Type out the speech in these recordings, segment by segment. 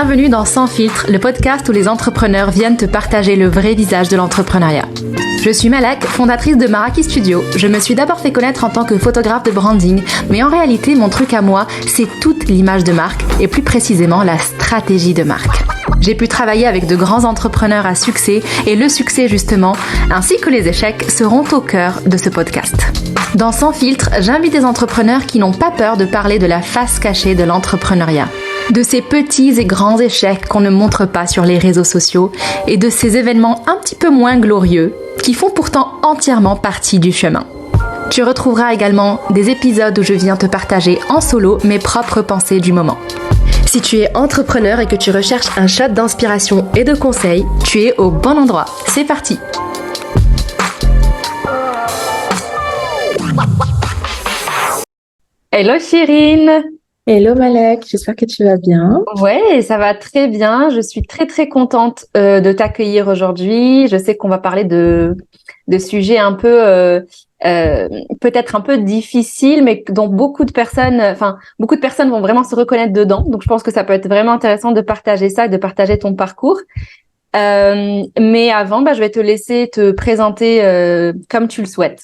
Bienvenue dans Sans filtre, le podcast où les entrepreneurs viennent te partager le vrai visage de l'entrepreneuriat. Je suis Malak, fondatrice de Maraki Studio. Je me suis d'abord fait connaître en tant que photographe de branding, mais en réalité, mon truc à moi, c'est toute l'image de marque et plus précisément la stratégie de marque. J'ai pu travailler avec de grands entrepreneurs à succès et le succès justement, ainsi que les échecs, seront au cœur de ce podcast. Dans Sans filtre, j'invite des entrepreneurs qui n'ont pas peur de parler de la face cachée de l'entrepreneuriat, de ces petits et grands échecs qu'on ne montre pas sur les réseaux sociaux et de ces événements un petit peu moins glorieux qui font pourtant entièrement partie du chemin. Tu retrouveras également des épisodes où je viens te partager en solo mes propres pensées du moment. Si tu es entrepreneur et que tu recherches un shot d'inspiration et de conseils, tu es au bon endroit. C'est parti! Hello Chérine! Hello Malek, j'espère que tu vas bien. Ouais, ça va très bien. Je suis très très contente de t'accueillir aujourd'hui. Je sais qu'on va parler de sujets un peu peut-être un peu difficiles, mais dont beaucoup de personnes vont vraiment se reconnaître dedans. Donc je pense que ça peut être vraiment intéressant de partager ça, et de partager ton parcours. Mais avant, je vais te laisser te présenter comme tu le souhaites.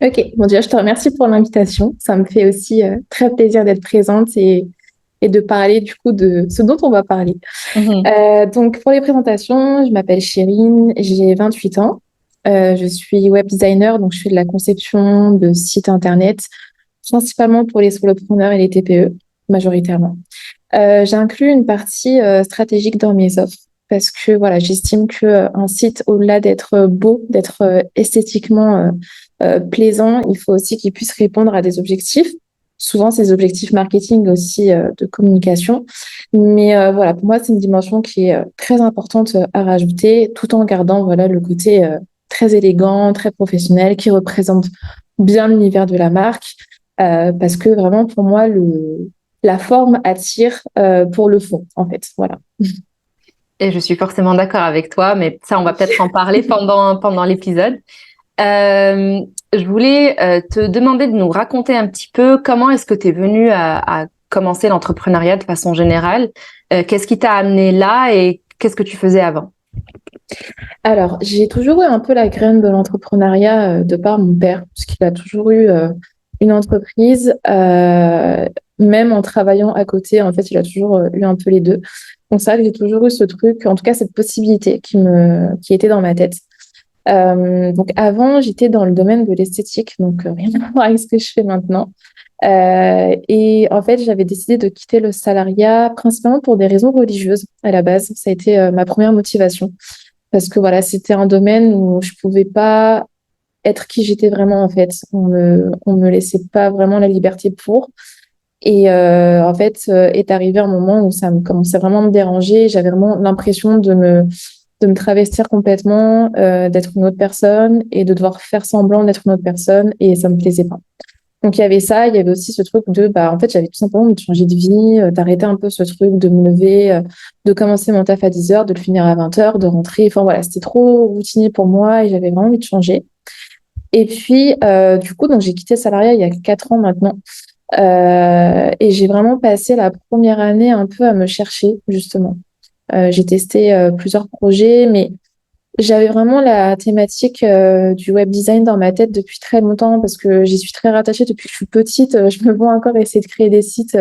Ok, bon déjà je te remercie pour l'invitation. Ça me fait aussi très plaisir d'être présente et de parler du coup de ce dont on va parler. Donc pour les présentations, je m'appelle Chérine, j'ai 28 ans. Je suis web designer, donc je fais de la conception de sites internet, principalement pour les solopreneurs et les TPE, majoritairement. J'inclus une partie stratégique dans mes offres parce que voilà, j'estime que un site, au-delà d'être beau, d'être esthétiquement plaisant, il faut aussi qu'il puisse répondre à des objectifs. Souvent, c'est des objectifs marketing aussi de communication. Mais voilà, pour moi, c'est une dimension qui est très importante à rajouter, tout en gardant voilà le côté très élégant, très professionnel, qui représente bien l'univers de la marque. Parce que vraiment, pour moi, la forme attire pour le fond, en fait. Voilà. Et je suis forcément d'accord avec toi, mais ça, on va peut-être en parler pendant l'épisode. Je voulais te demander de nous raconter un petit peu comment est-ce que tu es venue à commencer l'entrepreneuriat de façon générale. Qu'est-ce qui t'a amené là et qu'est-ce que tu faisais avant? Alors, j'ai toujours eu un peu la graine de l'entrepreneuriat de par mon père, parce qu'il a toujours eu une entreprise, même en travaillant à côté. En fait, il a toujours eu un peu les deux. Donc, c'est vrai que j'ai toujours eu ce truc, en tout cas cette possibilité qui était dans ma tête. Donc avant, j'étais dans le domaine de l'esthétique, donc rien à voir avec ce que je fais maintenant. Et en fait, j'avais décidé de quitter le salariat principalement pour des raisons religieuses à la base. Ça a été ma première motivation parce que voilà, c'était un domaine où je pouvais pas être qui j'étais vraiment en fait. On me laissait pas vraiment la liberté pour. Et en fait, est arrivé un moment où ça me commençait vraiment à me déranger. J'avais vraiment l'impression de me travestir complètement, d'être une autre personne et de devoir faire semblant d'être une autre personne et ça me plaisait pas. Donc il y avait ça, il y avait aussi ce truc de en fait j'avais tout simplement envie de changer de vie, d'arrêter un peu ce truc de me lever, de commencer mon taf à 10h, de le finir à 20h, de rentrer. Enfin voilà, c'était trop routinier pour moi et j'avais vraiment envie de changer. Et puis du coup donc j'ai quitté le salariat il y a 4 ans maintenant. Et j'ai vraiment passé la première année un peu à me chercher justement. J'ai testé plusieurs projets, mais j'avais vraiment la thématique du web design dans ma tête depuis très longtemps parce que j'y suis très rattachée depuis que je suis petite. Je me vois encore essayer de créer des sites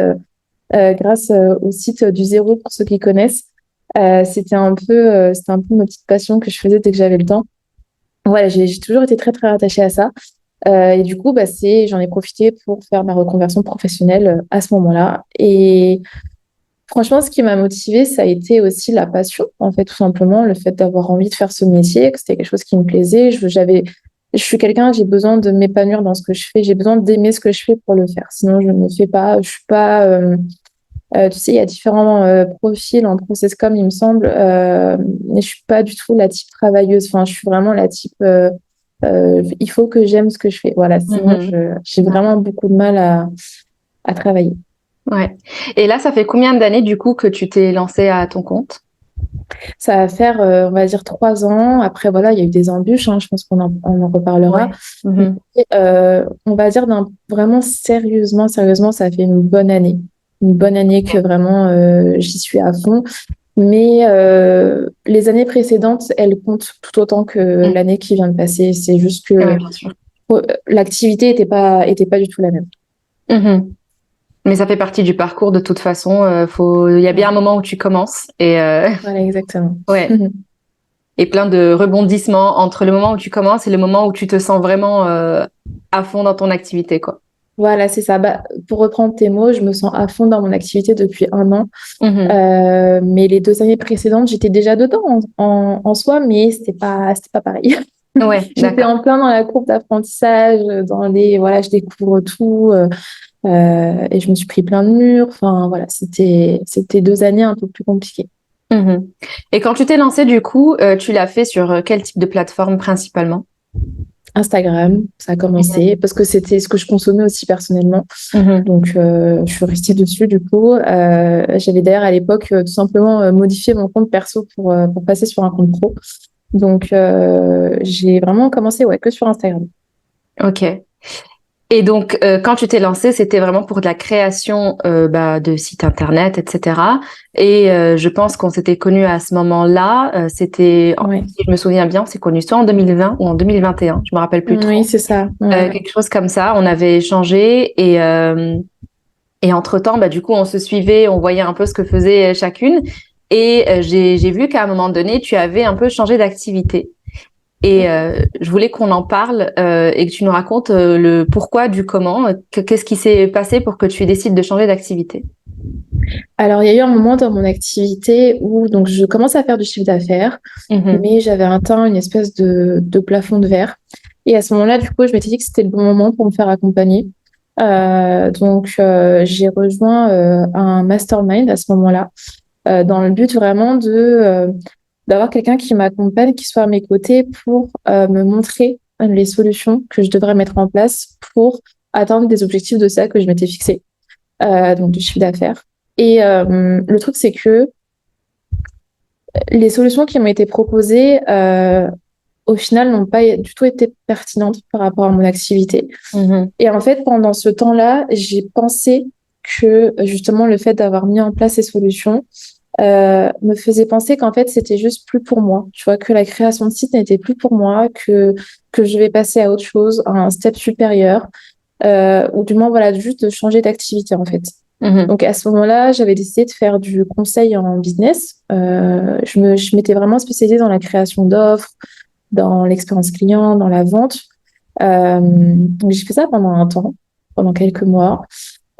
grâce au site du zéro pour ceux qui connaissent. C'était un peu ma petite passion que je faisais dès que j'avais le temps. Voilà, j'ai toujours été très très rattachée à ça. Et du coup, j'en ai profité pour faire ma reconversion professionnelle à ce moment-là. Et franchement, ce qui m'a motivée, ça a été aussi la passion, en fait, tout simplement, le fait d'avoir envie de faire ce métier, que c'était quelque chose qui me plaisait. Je suis quelqu'un, j'ai besoin de m'épanouir dans ce que je fais, j'ai besoin d'aimer ce que je fais pour le faire. Sinon, je ne le fais pas. Je suis pas, tu sais, il y a différents profils en process com, il me semble, mais je suis pas du tout la type travailleuse. Enfin, je suis vraiment la type, il faut que j'aime ce que je fais. Voilà, sinon, j'ai vraiment beaucoup de mal à travailler. Ouais. Et là, ça fait combien d'années du coup que tu t'es lancée à ton compte? Ça va faire, on va dire, 3 ans. Après, voilà, il y a eu des embûches, hein, je pense on en reparlera. Ouais. Mais, on va dire vraiment sérieusement, ça fait une bonne année. une bonne année que vraiment j'y suis à fond. Mais les années précédentes, elles comptent tout autant que l'année qui vient de passer. C'est juste que Ouais, bien sûr. l'activité était pas du tout la même. Mhm. Mais ça fait partie du parcours de toute façon. Il y a bien un Ouais. moment où tu commences et Voilà, exactement. ouais, et plein de rebondissements entre le moment où tu commences et le moment où tu te sens vraiment à fond dans ton activité, quoi. Voilà, c'est ça. Bah, pour reprendre tes mots, je me sens à fond dans mon activité depuis 1 an. Mhm. Mais les 2 années précédentes, j'étais déjà dedans en soi, mais c'était pas pareil. Ouais, J'étais d'accord. en plein dans la courbe d'apprentissage, voilà, je découvre tout, et je me suis pris plein de murs. Enfin, voilà, c'était 2 années un peu plus compliquées. Mhm. Et quand tu t'es lancée, du coup, tu l'as fait sur quel type de plateforme principalement? Instagram, ça a Mhm. commencé parce que c'était ce que je consommais aussi personnellement. Mhm. Donc, je suis restée dessus du coup. J'avais d'ailleurs à l'époque tout simplement modifié mon compte perso pour passer sur un compte pro. Donc, j'ai vraiment commencé ouais, que sur Instagram. Ok. Et donc, quand tu t'es lancée, c'était vraiment pour de la création de sites internet, etc. Et je pense qu'on s'était connus à ce moment-là. Ouais. Si je me souviens bien, on s'est connus soit en 2020 ou en 2021. Je me rappelle plus Oui, trop. c'est ça. Ouais. Quelque chose comme ça. On avait échangé et entre-temps, du coup, on se suivait, on voyait un peu ce que faisait chacune. Et j'ai vu qu'à un moment donné, tu avais un peu changé d'activité. Et je voulais qu'on en parle et que tu nous racontes le pourquoi du comment. Qu'est-ce qui s'est passé pour que tu décides de changer d'activité? Alors, il y a eu un moment dans mon activité où donc, je commence à faire du chiffre d'affaires, Mhm. mais j'avais atteint une espèce de plafond de verre. Et à ce moment-là, du coup, je m'étais dit que c'était le bon moment pour me faire accompagner. Donc, j'ai rejoint un mastermind à ce moment-là, dans le but vraiment d'avoir quelqu'un qui m'accompagne, qui soit à mes côtés pour me montrer les solutions que je devrais mettre en place pour atteindre des objectifs de ça que je m'étais fixé, donc du chiffre d'affaires. Et le truc, c'est que les solutions qui m'ont été proposées, au final, n'ont pas du tout été pertinentes par rapport à mon activité. Mhm. Et en fait, pendant ce temps-là, j'ai pensé que justement le fait d'avoir mis en place ces solutions me faisait penser qu'en fait, c'était juste plus pour moi. Tu vois, que la création de site n'était plus pour moi, que je vais passer à autre chose, à un step supérieur, ou du moins, voilà, juste de changer d'activité en fait. Mhm. Donc à ce moment-là, j'avais décidé de faire du conseil en business. Je m'étais vraiment spécialisée dans la création d'offres, dans l'expérience client, dans la vente. Donc j'ai fait ça pendant un temps, pendant quelques mois.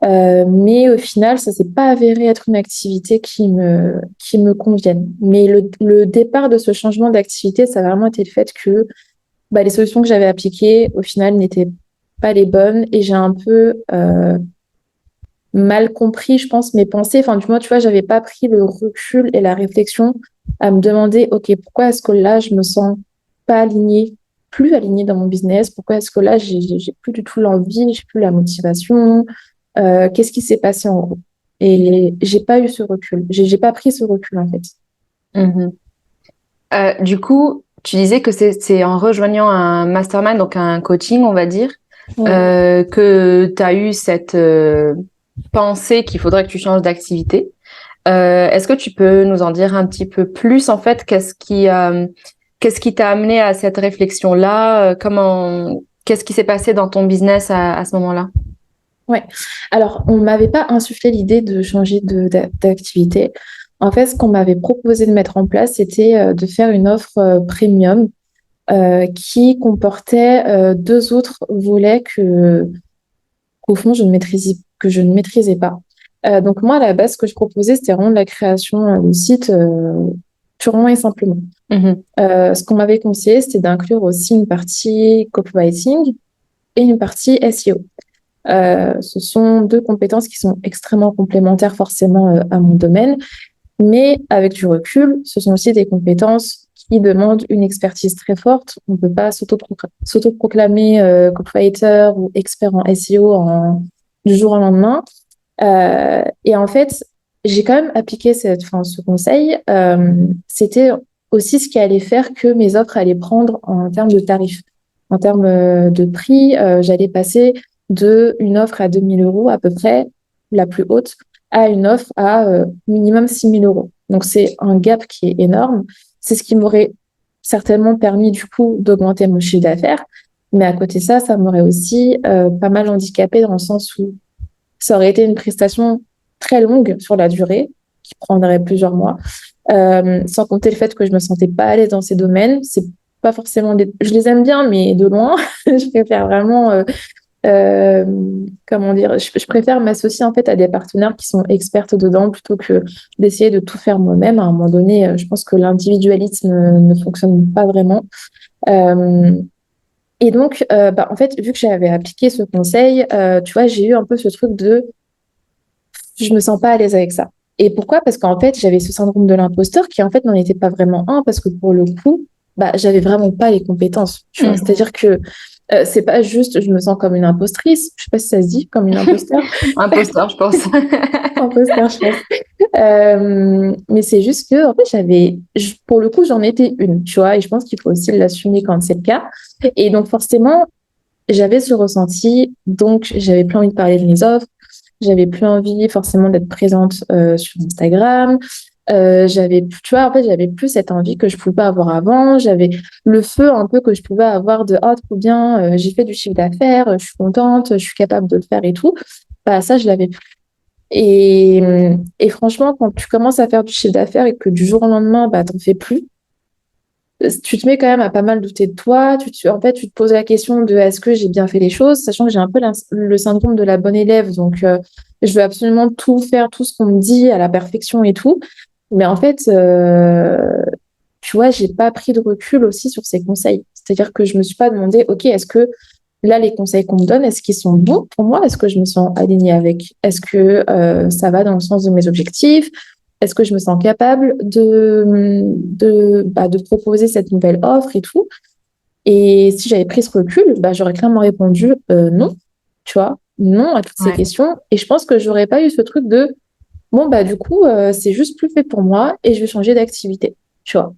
Mais au final, ça s'est pas avéré être une activité qui me convienne. Mais le départ de ce changement d'activité, ça a vraiment été le fait que les solutions que j'avais appliquées, au final, n'étaient pas les bonnes et j'ai un peu mal compris, je pense, mes pensées. Enfin, du moins, tu vois, j'avais pas pris le recul et la réflexion à me demander, OK, pourquoi est-ce que là, je me sens pas alignée, plus alignée dans mon business? Pourquoi est-ce que là, j'ai plus du tout l'envie, j'ai plus la motivation? Qu'est-ce qui s'est passé en gros? Et j'ai pas eu ce recul. J'ai pas pris ce recul, en fait. Mhm. Du coup, tu disais que c'est en rejoignant un mastermind, donc un coaching, on va dire, Ouais. que tu as eu cette pensée qu'il faudrait que tu changes d'activité. Est-ce que tu peux nous en dire un petit peu plus, en fait, qu'est-ce qui t'a amené à cette réflexion-là? Qu'est-ce qui s'est passé dans ton business à ce moment-là? Ouais. Alors, on m'avait pas insufflé l'idée de changer d'activité. En fait, ce qu'on m'avait proposé de mettre en place, c'était de faire une offre premium qui comportait 2 autres volets qu'au fond, que je ne maîtrisais pas. Donc moi, à la base, ce que je proposais, c'était vraiment de la création de site purement et simplement. Mhm. Ce qu'on m'avait conseillé, c'était d'inclure aussi une partie copywriting et une partie SEO. Ce sont 2 compétences qui sont extrêmement complémentaires forcément à mon domaine, mais avec du recul, ce sont aussi des compétences qui demandent une expertise très forte. On ne peut pas s'autoproclamer copywriter ou expert en SEO du jour au lendemain. Et en fait, j'ai quand même appliqué ce conseil. C'était aussi ce qui allait faire que mes offres allaient prendre en termes de tarifs. En termes de prix, j'allais passer de une offre à 2 000 € à peu près, la plus haute, à une offre à minimum 6 000 euros. Donc, c'est un gap qui est énorme. C'est ce qui m'aurait certainement permis, du coup, d'augmenter mon chiffre d'affaires. Mais à côté de ça, ça m'aurait aussi pas mal handicapé dans le sens où ça aurait été une prestation très longue sur la durée, qui prendrait plusieurs mois, sans compter le fait que je me sentais pas à l'aise dans ces domaines. C'est pas forcément je les aime bien, mais de loin. Je préfère vraiment, euh, comment dire, je préfère m'associer en fait à des partenaires qui sont expertes dedans plutôt que d'essayer de tout faire moi-même. À un moment donné, je pense que l'individualisme ne fonctionne pas vraiment. Euh, et donc, en fait, vu que j'avais appliqué ce conseil, tu vois, j'ai eu un peu ce truc de je me sens pas à l'aise avec ça. Et pourquoi? Parce qu'en fait, j'avais ce syndrome de l'imposteur qui, en fait, n'en était pas vraiment un, parce que pour le coup, j'avais vraiment pas les compétences, tu vois. C'est-à-dire que c'est pas juste je me sens comme une impostrice, je sais pas si ça se dit, comme une imposteur. Imposteur, je pense. Imposteur, je pense. Mais c'est juste que, en fait, pour le coup, j'en étais une, tu vois, et je pense qu'il faut aussi l'assumer quand c'est le cas. Et donc, forcément, j'avais ce ressenti, donc j'avais plus envie de parler de mes offres, j'avais plus envie forcément d'être présente sur Instagram. Tu vois, en fait, j'avais plus cette envie que je pouvais pas avoir avant. J'avais le feu un peu que je pouvais avoir de oh trop bien, j'ai fait du chiffre d'affaires, je suis contente, je suis capable de le faire et tout. Ça, je l'avais plus. Et, et franchement, quand tu commences à faire du chiffre d'affaires et que du jour au lendemain, t'en fais plus, tu te mets quand même à pas mal douter de toi. En fait, tu te poses la question de est-ce que j'ai bien fait les choses, sachant que j'ai un peu le syndrome de la bonne élève. Donc, je veux absolument tout faire, tout ce qu'on me dit à la perfection et tout. Mais en fait, tu vois, j'ai pas pris de recul aussi sur ces conseils. C'est-à-dire que je me suis pas demandé, OK, est-ce que là, les conseils qu'on me donne, est-ce qu'ils sont bons pour moi? Est-ce que je me sens alignée avec? Est-ce que ça va dans le sens de mes objectifs? Est-ce que je me sens capable de proposer cette nouvelle offre et tout? Et si j'avais pris ce recul, j'aurais clairement répondu non, tu vois, non à toutes ces Ouais. questions. Et je pense que j'aurais pas eu ce truc de bon, du coup, c'est juste plus fait pour moi et je vais changer d'activité, tu vois.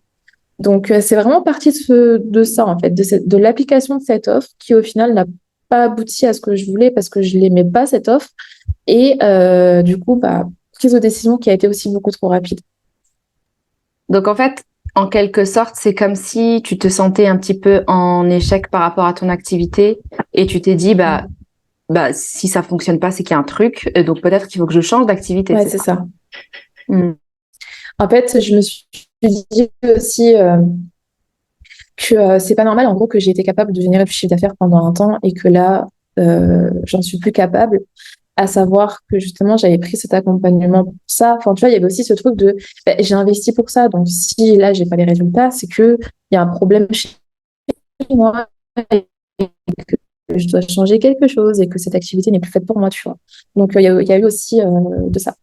Donc, c'est vraiment parti de ça, en fait, de l'application de cette offre qui, au final, n'a pas abouti à ce que je voulais parce que je l'aimais pas, cette offre. Et du coup, prise de décision qui a été aussi beaucoup trop rapide. Donc en fait, en quelque sorte, c'est comme si tu te sentais un petit peu en échec par rapport à ton activité et tu t'es dit, si ça fonctionne pas, c'est qu'il y a un truc, et donc peut-être qu'il faut que je change d'activité, Ouais, c'est c'est ça. ça. Mm. En fait, je me suis dit aussi que c'est pas normal, en gros, que j'ai été capable de générer du chiffre d'affaires pendant un temps et que là, j'en suis plus capable. À savoir que justement, j'avais pris cet accompagnement pour ça. Enfin, tu vois, il y avait aussi ce truc de j'ai investi pour ça. Donc, si là, j'ai pas les résultats, c'est qu'il y a un problème chez moi et que je dois changer quelque chose et que cette activité n'est plus faite pour moi, tu vois. Donc, il y a eu aussi de ça.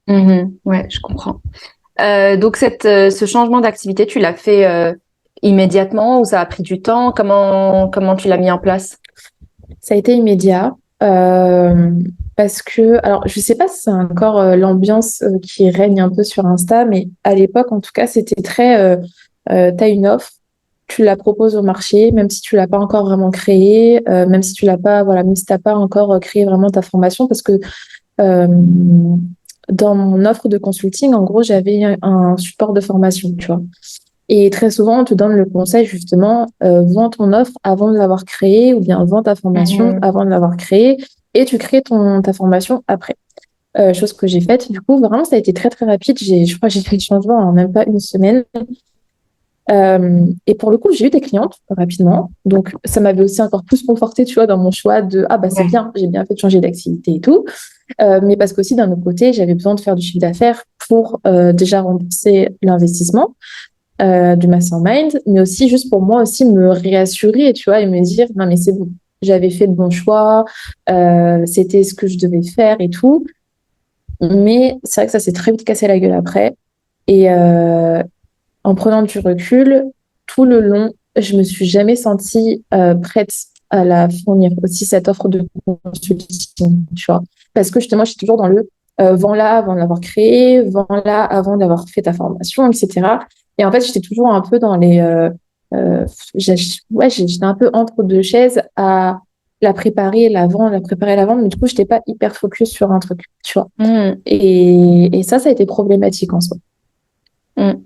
Mhm. Ouais, je comprends. Donc ce changement d'activité, tu l'as fait immédiatement ou ça a pris du temps? Comment tu l'as mis en place? Ça a été immédiat. Parce que, alors, je sais pas si c'est encore l'ambiance qui règne un peu sur Insta, mais à l'époque, en tout cas, c'était très, t'as une offre, tu la proposes au marché, même si tu l'as pas encore vraiment créée, même si tu l'as pas, voilà, même si t'as pas encore créé vraiment ta formation, parce que euh, dans mon offre de consulting, en gros, j'avais un support de formation, tu vois. Et très souvent, on te donne le conseil justement, vends ton offre avant de l'avoir créée ou bien vends ta formation Mhm. avant de l'avoir créée et tu crées ta formation après. Chose que j'ai faite. Du coup, vraiment, ça a été très, très rapide. Je crois que j'ai fait le changement en même pas une semaine. Et pour le coup, j'ai eu des clientes rapidement. Donc, ça m'avait aussi encore plus conforté, tu vois, dans mon choix de, ah, c'est Ouais. bien, j'ai bien fait de changer d'activité et tout. Mais parce qu'aussi, d'un autre côté, j'avais besoin de faire du chiffre d'affaires pour déjà rembourser l'investissement du mastermind, mais aussi juste pour moi aussi me réassurer, tu vois, et me dire, non, mais c'est bon, j'avais fait le bon choix, c'était ce que je devais faire et tout. Mais c'est vrai que ça s'est très vite cassé la gueule après. Et en prenant du recul, tout le long, je me suis jamais sentie prête à la fournir aussi cette offre de consulting, tu vois. Parce que justement, je suis toujours dans le vends-la avant de l'avoir créé, vends-la avant d'avoir fait ta formation, etc. Et en fait, j'étais toujours un peu dans les. Ouais, j'étais un peu entre deux chaises à la préparer, la préparer, la vendre. Mais du coup, je n'étais pas hyper focus sur un truc, tu vois. Mhm. Et ça a été problématique en soi. Mhm.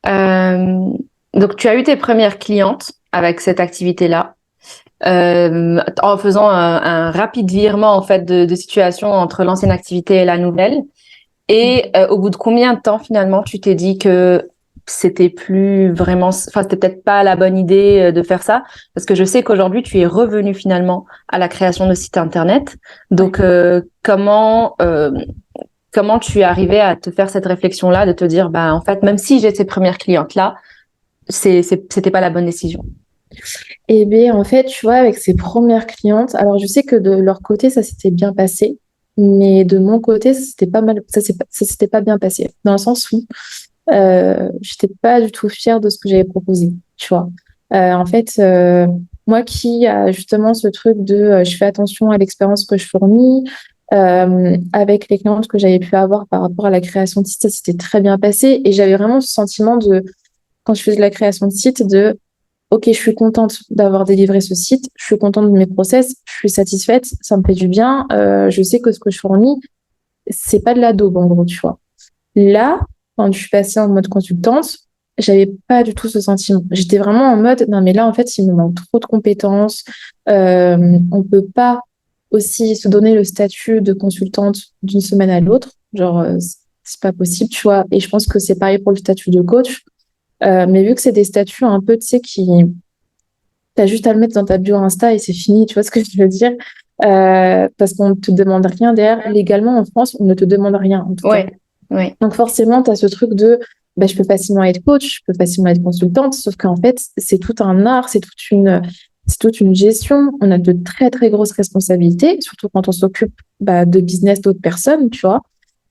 Euh, donc, tu as eu tes premières clientes avec cette activité-là, en faisant un rapide virement en fait de situation entre l'ancienne activité et la nouvelle. Et au bout de combien de temps finalement tu t'es dit que c'était plus vraiment, enfin c'était peut-être pas la bonne idée de faire ça, parce que je sais qu'aujourd'hui tu es revenu finalement à la création de sites internet. Donc comment tu es arrivé à te faire cette réflexion-là, de te dire bah en fait même si j'ai ces premières clientes là, c'était pas la bonne décision. Et bien, en fait, tu vois, avec ces premières clientes, alors je sais que de leur côté, ça s'était bien passé, mais de mon côté, ça s'était pas mal, ça s'était pas bien passé, dans le sens où j'étais pas du tout fière de ce que j'avais proposé, tu vois. En fait, moi qui a justement ce truc de je fais attention à l'expérience que je fournis, avec les clientes que j'avais pu avoir par rapport à la création de site, ça s'était très bien passé et j'avais vraiment ce sentiment de, quand je faisais la création de site, de OK, je suis contente d'avoir délivré ce site, je suis contente de mes process, je suis satisfaite, ça me fait du bien, je sais que ce que je fournis, c'est pas de la daube en gros, tu vois. Là, quand je suis passée en mode consultante, j'avais pas du tout ce sentiment. J'étais vraiment en mode, non mais là en fait, il me manque trop de compétences, on peut pas aussi se donner le statut de consultante d'une semaine à l'autre, genre c'est pas possible, tu vois. Et je pense que c'est pareil pour le statut de coach. Mais vu que c'est des statuts un peu, tu sais, qui t'as juste à le mettre dans ta bio Insta et c'est fini, tu vois ce que je veux dire? Parce qu'on ne te demande rien derrière. Légalement, en France, on ne te demande rien, en tout cas. Ouais, ouais. Donc forcément, tu as ce truc de bah, je peux facilement être coach, je peux facilement être consultante, sauf qu'en fait, c'est tout un art, c'est toute une gestion. On a de très, très grosses responsabilités, surtout quand on s'occupe bah, de business d'autres personnes, tu vois.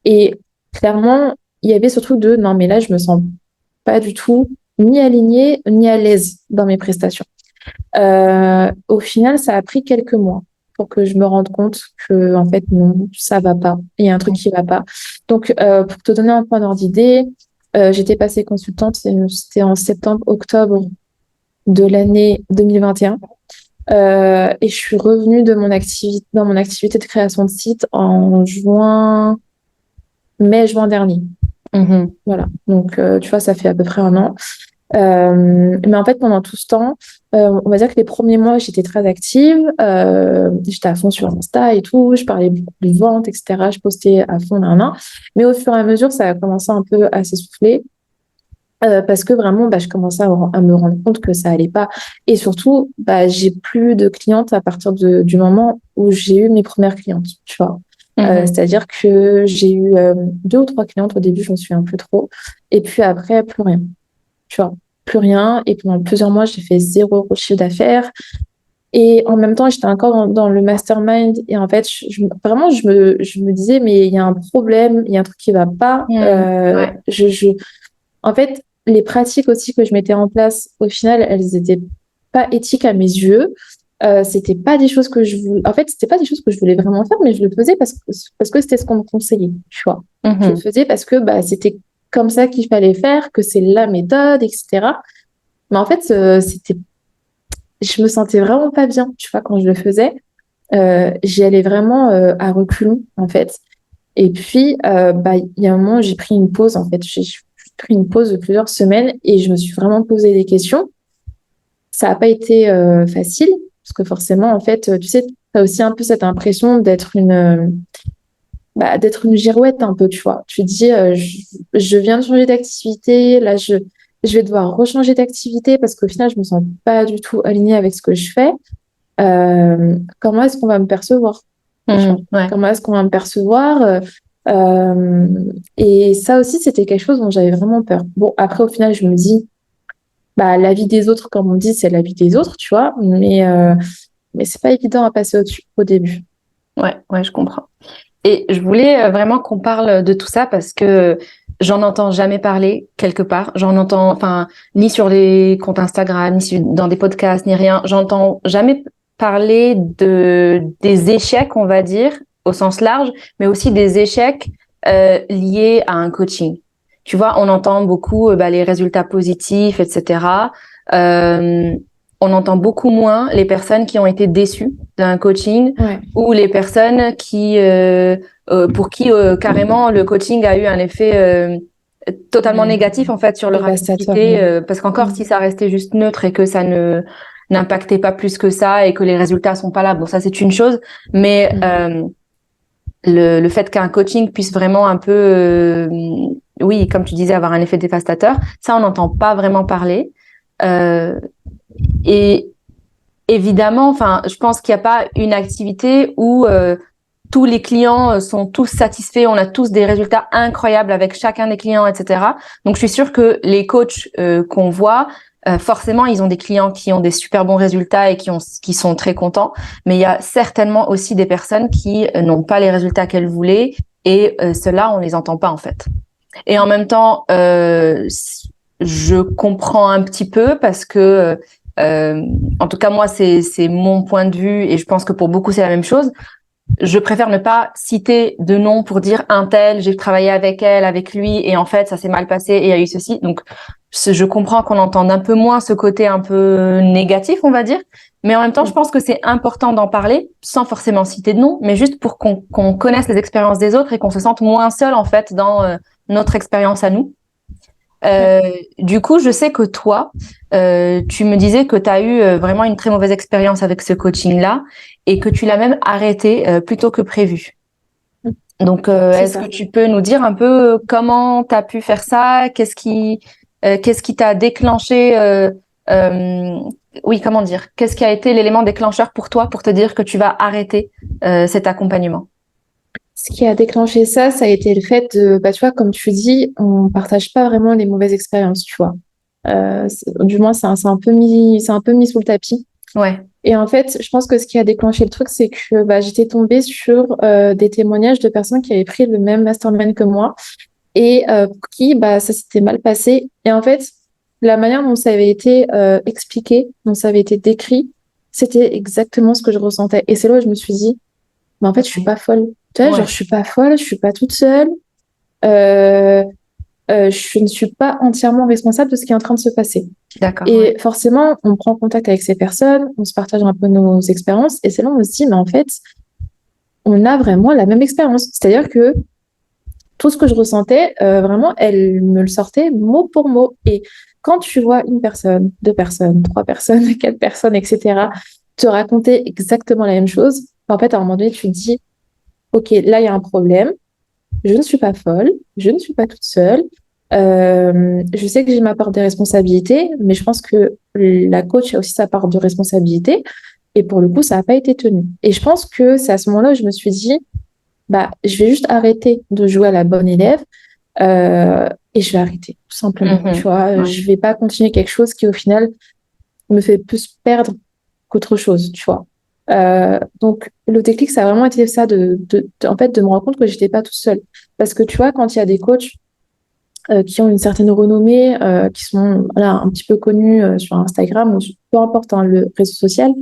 Et clairement, il y avait ce truc de non, mais là, je me sens pas du tout ni alignée, ni à l'aise dans mes prestations. Au final, ça a pris quelques mois pour que je me rende compte que, en fait, non, ça va pas. Il y a un truc qui va pas. Donc, pour te donner un point d'ordre d'idée, j'étais passée consultante, c'était en septembre-octobre de l'année 2021. Et je suis revenue de dans mon activité de création de site en mai-juin dernier. Mhm. Voilà. Donc, tu vois, ça fait à peu près un an. Mais en fait, pendant tout ce temps, on va dire que les premiers mois, j'étais très active. J'étais à fond sur Insta et tout. Je parlais beaucoup de vente, etc. Je postais à fond, nan, nan. Mais au fur et à mesure, ça a commencé un peu à s'essouffler. Parce que vraiment, bah, je commençais à me rendre compte que ça allait pas. Et surtout, bah, j'ai plus de clientes à partir du moment où j'ai eu mes premières clientes, tu vois. Mhm. C'est-à-dire que j'ai eu 2 ou 3 clientes au début, je me souviens plus trop. Et puis après, plus rien, tu vois, plus rien. Et pendant plusieurs mois, j'ai fait 0 chiffre d'affaires. Et en même temps, j'étais encore dans le mastermind. Et en fait, vraiment, je me disais, mais il y a un problème, il y a un truc qui va pas. Mhm. Ouais. En fait, les pratiques aussi que je mettais en place, au final, elles étaient pas éthiques à mes yeux. C'était pas des choses que je voulais. En fait, c'était pas des choses que je voulais vraiment faire, mais je le faisais parce que c'était ce qu'on me conseillait, tu vois. Je le Mhm. faisais parce que bah, c'était comme ça qu'il fallait faire, que c'est la méthode, etc. Mais en fait, je me sentais vraiment pas bien, tu vois, quand je le faisais. J'y allais vraiment à reculons, en fait. Et puis, bah, il y a un moment, j'ai pris une pause, en fait. J'ai pris une pause de plusieurs semaines et je me suis vraiment posé des questions. Ça n'a pas été facile, parce que forcément, en fait, tu sais, tu as aussi un peu cette impression d'être une girouette un peu, tu vois. Tu te dis, je viens de changer d'activité, là, je vais devoir rechanger d'activité parce qu'au final, je me sens pas du tout alignée avec ce que je fais. Comment est-ce qu'on va me percevoir? Tu vois, Mhm. Ouais. comment est-ce qu'on va me percevoir? Euh, et ça aussi, c'était quelque chose dont j'avais vraiment peur. Bon, après, au final, je me dis, bah, la vie des autres, comme on dit, c'est la vie des autres, tu vois, mais c'est pas évident à passer au-dessus au début. Ouais, ouais, je comprends. Et je voulais vraiment qu'on parle de tout ça parce que j'en entends jamais parler quelque part. J'en entends, enfin, ni sur les comptes Instagram, dans des podcasts, ni rien. J'entends jamais parler des échecs, on va dire, au sens large, mais aussi des échecs liés à un coaching. Tu vois, on entend beaucoup bah, les résultats positifs, etc. Euh, on entend beaucoup moins les personnes qui ont été déçues d'un coaching ou les personnes qui, pour qui carrément le coaching a eu un effet totalement négatif en fait sur leur activité. Parce qu'encore, si ça restait juste neutre et que ça n'impactait pas plus que ça et que les résultats sont pas là, bon, ça c'est une chose. Mais le fait qu'un coaching puisse vraiment un peu, oui, comme tu disais, avoir un effet dévastateur, ça on n'entend pas vraiment parler. Et évidemment, enfin, je pense qu'il n'y a pas une activité où tous les clients sont tous satisfaits, on a tous des résultats incroyables avec chacun des clients, etc. Donc, je suis sûre que les coachs qu'on voit, forcément, ils ont des clients qui ont des super bons résultats et qui sont très contents. Mais il y a certainement aussi des personnes qui n'ont pas les résultats qu'elles voulaient et ceux-là, on les entend pas en fait. Et en même temps, je comprends un petit peu parce que en tout cas, moi, c'est mon point de vue et je pense que pour beaucoup, c'est la même chose. Je préfère ne pas citer de nom pour dire un tel, j'ai travaillé avec elle, avec lui, et en fait, ça s'est mal passé et il y a eu ceci. Donc, je comprends qu'on entende un peu moins ce côté un peu négatif, on va dire. Mais en même temps, je pense que c'est important d'en parler, sans forcément citer de nom, mais juste pour qu'on connaisse les expériences des autres et qu'on se sente moins seul, en fait, dans notre expérience à nous. Du coup, je sais que toi, tu me disais que tu as eu vraiment une très mauvaise expérience avec ce coaching-là et que tu l'as même arrêté plus tôt que prévu. Donc, est-ce que tu peux nous dire un peu comment tu as pu faire ça? Qu'est-ce qui t'a déclenché oui, comment dire? Qu'est-ce qui a été l'élément déclencheur pour toi pour te dire que tu vas arrêter cet accompagnement? Ce qui a déclenché ça, ça a été le fait de, tu vois, comme tu dis, on partage pas vraiment les mauvaises expériences, tu vois. Du moins, c'est un peu mis sous le tapis. Ouais. Et en fait, je pense que ce qui a déclenché le truc, c'est que j'étais tombée sur des témoignages de personnes qui avaient pris le même mastermind que moi et pour qui ça s'était mal passé. Et en fait, la manière dont ça avait été expliqué, dont ça avait été décrit, c'était exactement ce que je ressentais. Et c'est là où je me suis dit, mais en fait, je suis pas folle. Tu vois, genre, je suis pas folle, je suis pas toute seule. Je ne suis pas entièrement responsable de ce qui est en train de se passer. D'accord. Et forcément, on prend contact avec ces personnes, on se partage un peu nos expériences, et c'est là où on se dit, mais en fait, on a vraiment la même expérience. C'est-à-dire que tout ce que je ressentais, vraiment, elle me le sortait mot pour mot. Et quand tu vois une personne, deux personnes, trois personnes, quatre personnes, etc., te raconter exactement la même chose, en fait, à un moment donné, tu te dis, OK, là, il y a un problème. Je ne suis pas folle, je ne suis pas toute seule. Je sais que j'ai ma part de responsabilité, mais je pense que la coach a aussi sa part de responsabilité. Et pour le coup, ça n'a pas été tenu. Et je pense que c'est à ce moment-là où je me suis dit, je vais juste arrêter de jouer à la bonne élève et je vais arrêter, tout simplement. Tu vois, je vais pas continuer quelque chose qui, au final, me fait plus perdre qu'autre chose, tu vois. Donc, le déclic, ça a vraiment été ça, en fait, de me rendre compte que j'étais pas toute seule. Parce que, tu vois, quand il y a des coachs qui ont une certaine renommée, qui sont un petit peu connus sur Instagram ou peu importe le réseau social,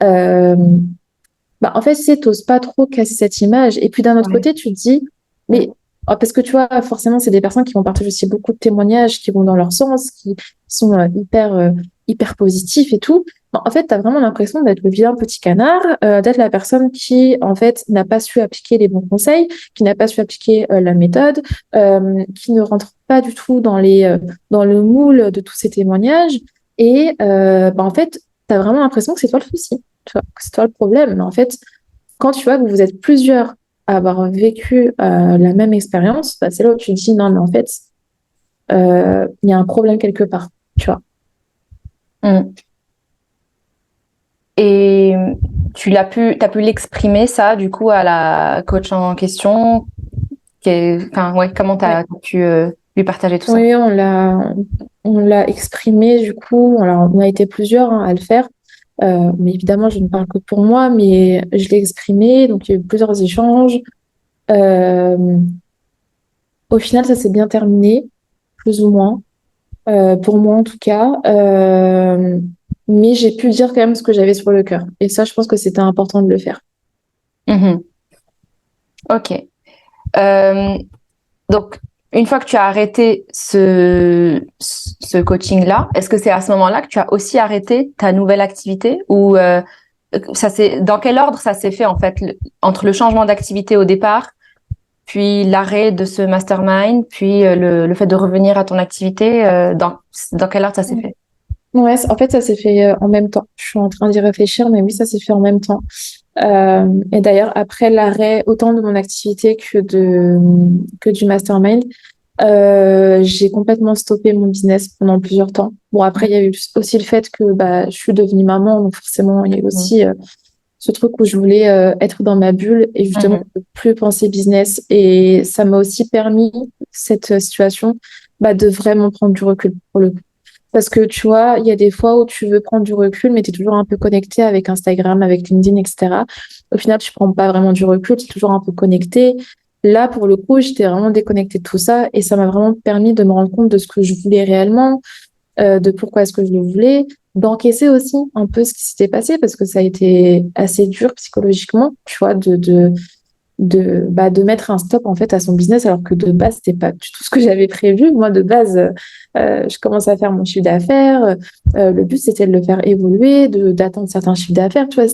en fait, tu n'oses pas trop casser cette image. Et puis d'un autre côté, tu te dis, mais parce que tu vois, forcément, c'est des personnes qui vont partager aussi beaucoup de témoignages qui vont dans leur sens, qui sont hyper positifs et tout. En fait, tu as vraiment l'impression d'être le vilain petit canard, d'être la personne qui, en fait, n'a pas su appliquer les bons conseils, qui n'a pas su appliquer la méthode, qui ne rentre pas du tout dans le moule de tous ces témoignages. Et en fait, tu as vraiment l'impression que c'est toi le souci, tu vois, que c'est toi le problème. Mais en fait, quand tu vois que vous êtes plusieurs à avoir vécu la même expérience, c'est là où tu te dis non, mais en fait, il y a un problème quelque part, tu vois. Et t'as pu l'exprimer ça, du coup, à la coach en question. Comment t'as pu lui partager tout ça? Oui, on l'a exprimé, du coup. Alors, on a été plusieurs à le faire. Mais évidemment, je ne parle que pour moi, mais je l'ai exprimé. Donc, il y a eu plusieurs échanges. Au final, ça s'est bien terminé, plus ou moins. Pour moi, en tout cas. Mais j'ai pu dire quand même ce que j'avais sur le cœur. Et ça, je pense que c'était important de le faire. Ok. Donc, une fois que tu as arrêté ce coaching-là, est-ce que c'est à ce moment-là que tu as aussi arrêté ta nouvelle activité ou dans quel ordre ça s'est fait en fait entre le changement d'activité au départ, puis l'arrêt de ce mastermind, puis le fait de revenir à ton activité, dans quel ordre ça s'est fait? Ouais, en fait, ça s'est fait en même temps. Je suis en train d'y réfléchir, mais oui, ça s'est fait en même temps. Et d'ailleurs, après l'arrêt autant de mon activité que du mastermind, j'ai complètement stoppé mon business pendant plusieurs temps. Bon, après, il y a eu aussi le fait que je suis devenue maman, donc forcément, il y a eu aussi ce truc où je voulais être dans ma bulle et justement ne plus penser business. Et ça m'a aussi permis, cette situation, de vraiment prendre du recul pour le coup. Parce que tu vois, il y a des fois où tu veux prendre du recul, mais tu es toujours un peu connecté avec Instagram, avec LinkedIn, etc. Au final, tu prends pas vraiment du recul, tu es toujours un peu connecté. Là, pour le coup, j'étais vraiment déconnectée de tout ça et ça m'a vraiment permis de me rendre compte de ce que je voulais réellement, de pourquoi est-ce que je le voulais, d'encaisser aussi un peu ce qui s'était passé parce que ça a été assez dur psychologiquement, tu vois, de mettre un stop en fait à son business alors que de base c'était pas du tout ce que j'avais prévu. Moi de base je commençais à faire mon chiffre d'affaires, le but c'était de le faire évoluer, d'atteindre certains chiffres d'affaires, tu vois, en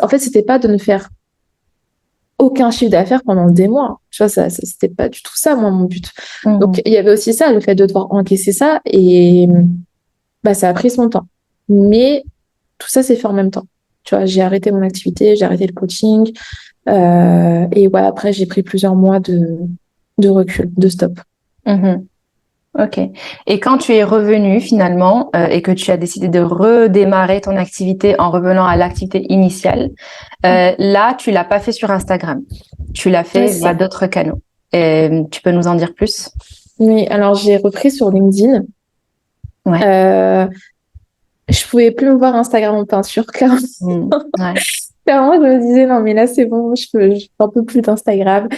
fait c'était pas de ne faire aucun chiffre d'affaires pendant des mois, tu vois, ça c'était pas du tout ça moi mon but. Donc il y avait aussi ça, le fait de devoir encaisser ça et ça a pris son temps, mais tout ça s'est fait en même temps. Tu vois, j'ai arrêté mon activité, j'ai arrêté le coaching. Et ouais, après, j'ai pris plusieurs mois de recul, de stop. Ok. Et quand tu es revenue finalement et que tu as décidé de redémarrer ton activité en revenant à l'activité initiale, là, tu l'as pas fait sur Instagram. Tu l'as fait via d'autres canaux. Tu peux nous en dire plus? Oui, alors j'ai repris sur LinkedIn. Ouais. Je pouvais plus me voir Instagram en peinture, clairement. Ouais. Clairement, je me disais, non, mais là, c'est bon, je peux un peu plus d'Instagram.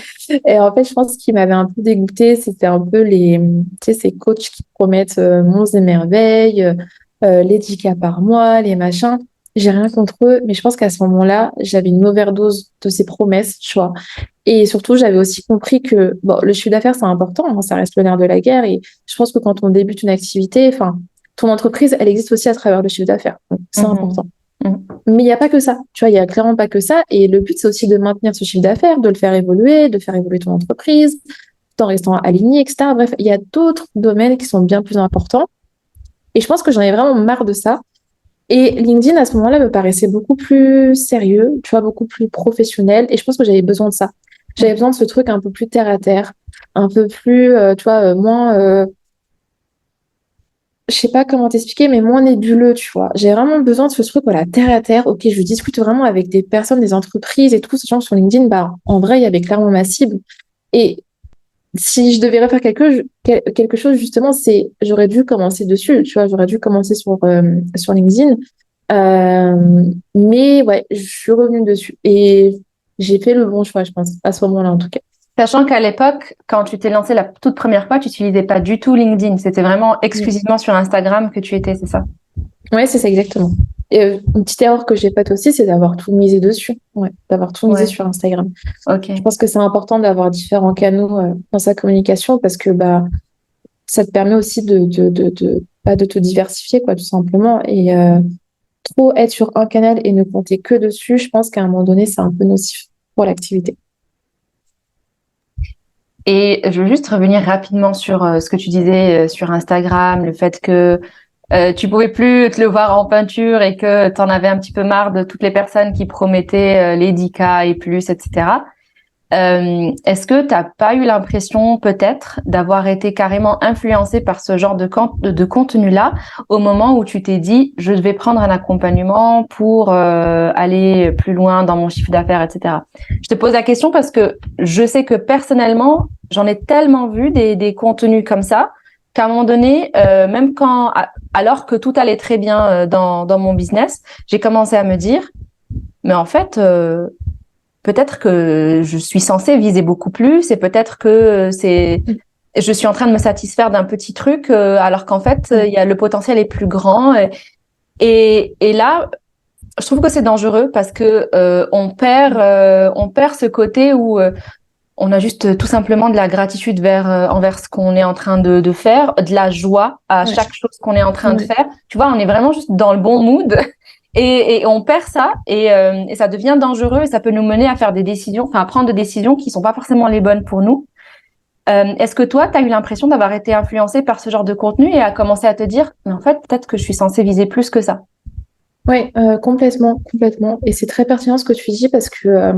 Et en fait, je pense qu'il m'avait un peu dégoûtée, c'était un peu tu sais, ces coachs qui promettent monts et merveilles, les 10 cas par mois, les machins. J'ai rien contre eux, mais je pense qu'à ce moment-là, j'avais une overdose de ces promesses, tu vois. Et surtout, j'avais aussi compris que, bon, le chiffre d'affaires, c'est important, hein, ça reste le nerf de la guerre. Et je pense que quand on débute une activité, enfin, ton entreprise, elle existe aussi à travers le chiffre d'affaires. Donc, c'est important. Mais il n'y a pas que ça. Tu vois, il n'y a clairement pas que ça. Et le but, c'est aussi de maintenir ce chiffre d'affaires, de le faire évoluer, de faire évoluer ton entreprise, tout en restant aligné, etc. Bref, il y a d'autres domaines qui sont bien plus importants. Et je pense que j'en ai vraiment marre de ça. Et LinkedIn, à ce moment-là, me paraissait beaucoup plus sérieux, tu vois, beaucoup plus professionnel. Et je pense que j'avais besoin de ça. J'avais besoin de ce truc un peu plus terre à terre, un peu plus, tu vois, moins... je sais pas comment t'expliquer, mais moins nébuleux, tu vois. J'ai vraiment besoin de ce truc, voilà, terre à terre. Ok, je discute vraiment avec des personnes, des entreprises et tout, sachant que sur LinkedIn, en vrai, il y avait clairement ma cible. Et si je devais refaire quelque chose, justement, j'aurais dû commencer dessus, tu vois, j'aurais dû commencer sur LinkedIn. Mais ouais, je suis revenue dessus et j'ai fait le bon choix, je pense, à ce moment-là, en tout cas. Sachant qu'à l'époque, quand tu t'es lancée la toute première fois, tu n'utilisais pas du tout LinkedIn. C'était vraiment exclusivement sur Instagram que tu étais, c'est ça? Ouais, c'est ça, exactement. Et une petite erreur que j'ai faite aussi, c'est d'avoir tout misé dessus. Ouais, d'avoir tout misé sur Instagram. Ok. Je pense que c'est important d'avoir différents canaux dans sa communication parce que ça te permet aussi de te diversifier, quoi, tout simplement. Et trop être sur un canal et ne compter que dessus, je pense qu'à un moment donné, c'est un peu nocif pour l'activité. Et je veux juste revenir rapidement sur ce que tu disais sur Instagram, le fait que tu pouvais plus te le voir en peinture et que tu en avais un petit peu marre de toutes les personnes qui promettaient les 10K et plus, etc. Est-ce que tu n'as pas eu l'impression peut-être d'avoir été carrément influencé par ce genre de contenu-là au moment où tu t'es dit je vais prendre un accompagnement pour aller plus loin dans mon chiffre d'affaires, etc. Je te pose la question parce que je sais que personnellement, j'en ai tellement vu des contenus comme ça qu'à un moment donné, même alors que tout allait très bien dans mon business, j'ai commencé à me dire mais en fait... peut-être que je suis censée viser beaucoup plus et peut-être que je suis en train de me satisfaire d'un petit truc alors qu'en fait, le potentiel est plus grand. Et là, je trouve que c'est dangereux parce que on perd ce côté où on a juste tout simplement de la gratitude envers ce qu'on est en train de faire, de la joie à chaque chose qu'on est en train de faire. Tu vois, on est vraiment juste dans le bon mood et on perd ça et ça devient dangereux et ça peut nous mener à faire des décisions, enfin à prendre des décisions qui sont pas forcément les bonnes pour nous. Est-ce que toi, tu as eu l'impression d'avoir été influencée par ce genre de contenu et à commencer à te dire, mais en fait, peut-être que je suis censée viser plus que ça? Oui, complètement, complètement. Et c'est très pertinent ce que tu dis parce que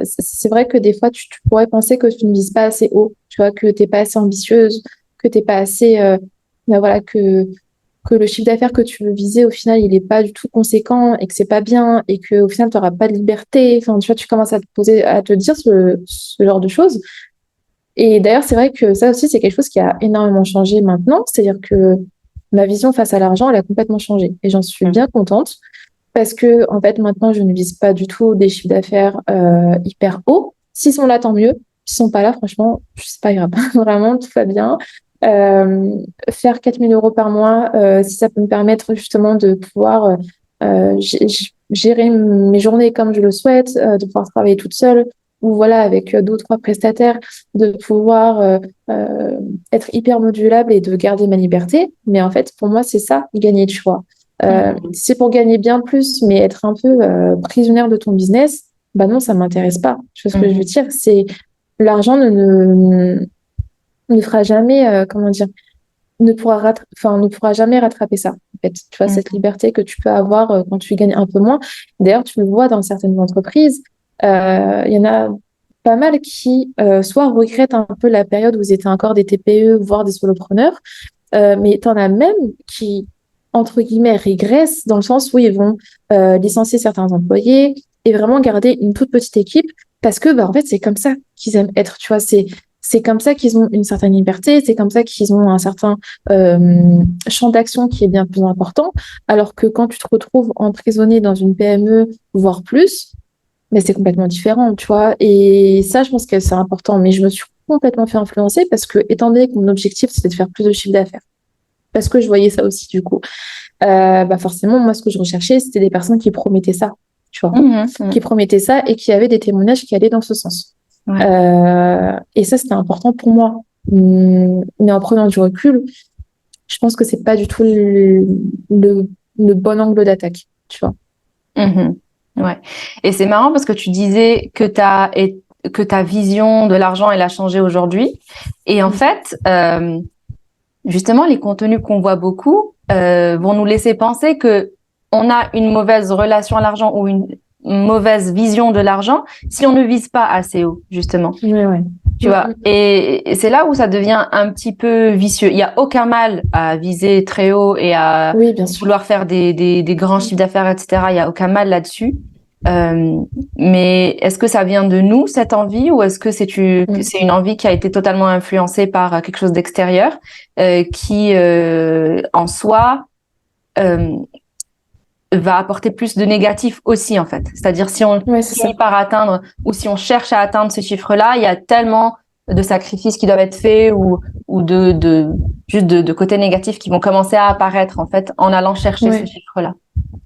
c'est vrai que des fois, tu pourrais penser que tu ne vises pas assez haut, tu vois, que tu n'es pas assez ambitieuse, que tu n'es pas assez, voilà, que le chiffre d'affaires que tu veux viser, au final, il n'est pas du tout conséquent et que c'est pas bien et qu'au final, tu n'auras pas de liberté. Enfin, tu vois, tu commences à te dire ce genre de choses. Et d'ailleurs, c'est vrai que ça aussi, c'est quelque chose qui a énormément changé maintenant. C'est-à-dire que ma vision face à l'argent, elle a complètement changé. Et j'en suis bien contente parce que, en fait, maintenant, je ne vise pas du tout des chiffres d'affaires hyper hauts. S'ils sont là, tant mieux. S'ils sont pas là, franchement, c'est pas grave. Vraiment, tout va bien. Euh, Faire 4 000 € par mois, si ça peut me permettre justement de pouvoir gérer mes journées comme je le souhaite, de pouvoir travailler toute seule, ou voilà, avec deux ou trois prestataires, de pouvoir être hyper modulable et de garder ma liberté. Mais en fait, pour moi, c'est ça, gagner de choix. C'est pour gagner bien plus, mais être un peu prisonnière de ton business, bah non, ça m'intéresse pas. Tu vois ce que je veux dire? C'est l'argent ne fera jamais, comment dire, ne pourra jamais rattraper ça. En fait, tu vois, cette liberté que tu peux avoir quand tu gagnes un peu moins. D'ailleurs, tu le vois dans certaines entreprises, il y en a pas mal qui soit regrettent un peu la période où ils étaient encore des TPE, voire des solopreneurs, mais tu en as même qui, entre guillemets, régressent dans le sens où ils vont licencier certains employés et vraiment garder une toute petite équipe parce que, bah, en fait, c'est comme ça qu'ils aiment être. Tu vois, c'est comme ça qu'ils ont une certaine liberté, c'est comme ça qu'ils ont un certain champ d'action qui est bien plus important. Alors que quand tu te retrouves emprisonné dans une PME, voire plus, mais c'est complètement différent, tu vois. Et ça, je pense que c'est important. Mais je me suis complètement fait influencer parce que, étant donné que mon objectif, c'était de faire plus de chiffre d'affaires, parce que je voyais ça aussi, du coup, bah forcément, moi, ce que je recherchais, c'était des personnes qui promettaient ça, tu vois, qui promettaient ça et qui avaient des témoignages qui allaient dans ce sens. Et ça, c'était important pour moi. Mais en prenant du recul, je pense que c'est pas du tout le bon angle d'attaque, tu vois. Ouais. Et c'est marrant parce que tu disais que ta vision de l'argent, elle a changé aujourd'hui. Et en fait, justement, les contenus qu'on voit beaucoup vont nous laisser penser que on a une mauvaise relation à l'argent ou une mauvaise vision de l'argent si on ne vise pas assez haut, justement. Ouais. Tu vois, et c'est là où ça devient un petit peu vicieux. Il n'y a aucun mal à viser très haut et à vouloir faire des grands chiffres d'affaires, etc. Il n'y a aucun mal là-dessus. Mais est-ce que ça vient de nous, cette envie, ou est-ce que c'est une envie qui a été totalement influencée par quelque chose d'extérieur qui, en soi, va apporter plus de négatif aussi, en fait. C'est-à-dire, si on finit par atteindre ou si on cherche à atteindre ce chiffre-là, il y a tellement de sacrifices qui doivent être faits ou juste de côtés négatifs qui vont commencer à apparaître, en fait, en allant chercher ce chiffre-là.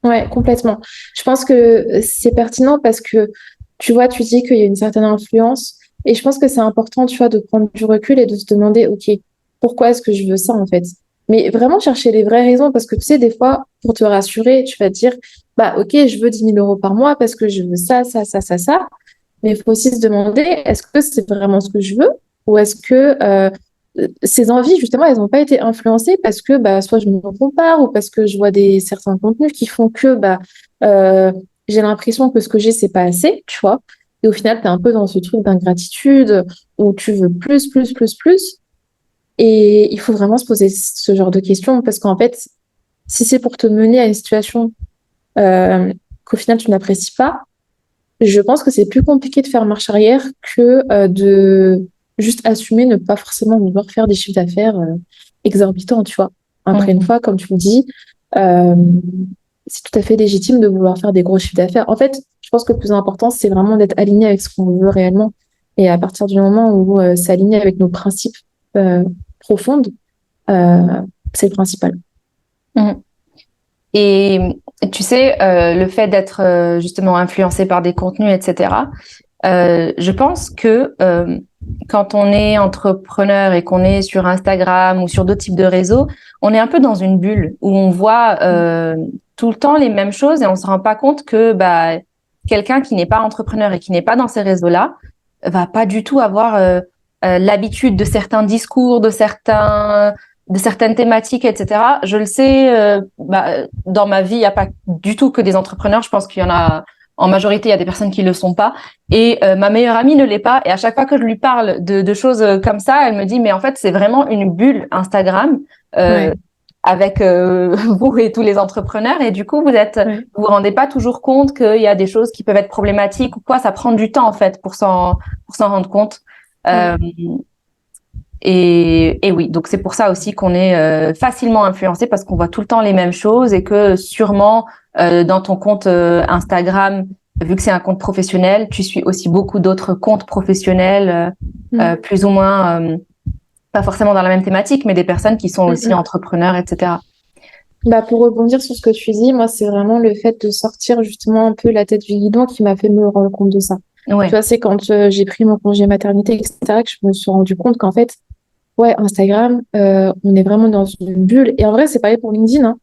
Ouais, complètement. Je pense que c'est pertinent parce que, tu vois, tu dis qu'il y a une certaine influence et je pense que c'est important, tu vois, de prendre du recul et de se demander, OK, pourquoi est-ce que je veux ça, en fait? Mais vraiment chercher les vraies raisons parce que, tu sais, des fois, pour te rassurer, tu vas te dire, bah, OK, je veux 10 000 € par mois parce que je veux ça, ça, ça, ça, ça. Mais il faut aussi se demander, est-ce que c'est vraiment ce que je veux ou est-ce que ces envies, justement, elles n'ont pas été influencées parce que bah, soit je me compare ou parce que je vois certains contenus qui font que bah, j'ai l'impression que ce que j'ai, c'est pas assez, tu vois. Et au final, tu es un peu dans ce truc d'ingratitude où tu veux plus, plus, plus, plus. Et il faut vraiment se poser ce genre de questions parce qu'en fait, si c'est pour te mener à une situation qu'au final tu n'apprécies pas, je pense que c'est plus compliqué de faire marche arrière que de juste assumer ne pas forcément vouloir faire des chiffres d'affaires exorbitants, tu vois. Après une fois, comme tu le dis, euh, c'est tout à fait légitime de vouloir faire des gros chiffres d'affaires. En fait, je pense que le plus important, c'est vraiment d'être aligné avec ce qu'on veut réellement. Et à partir du moment où c'est aligné avec nos principes profonds, c'est le principal. Et tu sais, le fait d'être justement influencé par des contenus, etc., Je pense que quand on est entrepreneur et qu'on est sur Instagram ou sur d'autres types de réseaux, on est un peu dans une bulle où on voit tout le temps les mêmes choses et on se rend pas compte que quelqu'un qui n'est pas entrepreneur et qui n'est pas dans ces réseaux-là va pas du tout avoir l'habitude de certains discours, de certaines thématiques, etc. Je le sais, dans ma vie, il n'y a pas du tout que des entrepreneurs. Je pense qu'il y en a, en majorité, il y a des personnes qui le sont pas. Et ma meilleure amie ne l'est pas. Et à chaque fois que je lui parle de choses comme ça, elle me dit, mais en fait, c'est vraiment une bulle Instagram avec vous et tous les entrepreneurs. Et du coup, vous vous rendez pas toujours compte qu'il y a des choses qui peuvent être problématiques ou quoi. Ça prend du temps, en fait, pour s'en rendre compte. Et oui, donc c'est pour ça aussi qu'on est facilement influencé parce qu'on voit tout le temps les mêmes choses et que sûrement dans ton compte Instagram, vu que c'est un compte professionnel, tu suis aussi beaucoup d'autres comptes professionnels, plus ou moins, pas forcément dans la même thématique, mais des personnes qui sont aussi entrepreneurs, etc. Pour rebondir sur ce que tu dis, moi, c'est vraiment le fait de sortir justement un peu la tête du guidon qui m'a fait me rendre compte de ça. Ouais. Tu vois, c'est quand j'ai pris mon congé maternité, etc., que je me suis rendu compte qu'en fait, Instagram, on est vraiment dans une bulle. Et en vrai, c'est pareil pour LinkedIn. Hein.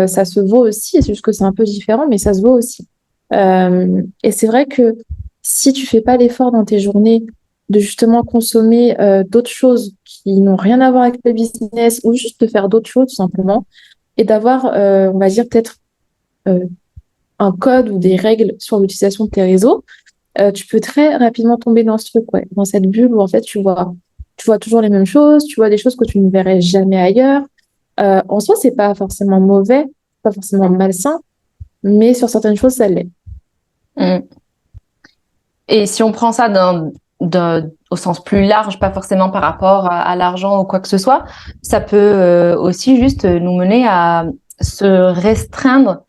Ça se vaut aussi. C'est juste que c'est un peu différent, mais ça se vaut aussi. Et c'est vrai que si tu fais pas l'effort dans tes journées de justement consommer d'autres choses qui n'ont rien à voir avec le business ou juste de faire d'autres choses tout simplement et d'avoir, on va dire peut-être un code ou des règles sur l'utilisation de tes réseaux, tu peux très rapidement tomber dans ce truc, dans cette bulle où en fait tu vois toujours les mêmes choses, tu vois des choses que tu ne verrais jamais ailleurs. En soi, c'est pas forcément mauvais, pas forcément malsain, mais sur certaines choses, ça l'est. Et si on prend ça au sens plus large, pas forcément par rapport à l'argent ou quoi que ce soit, ça peut aussi juste nous mener à se restreindre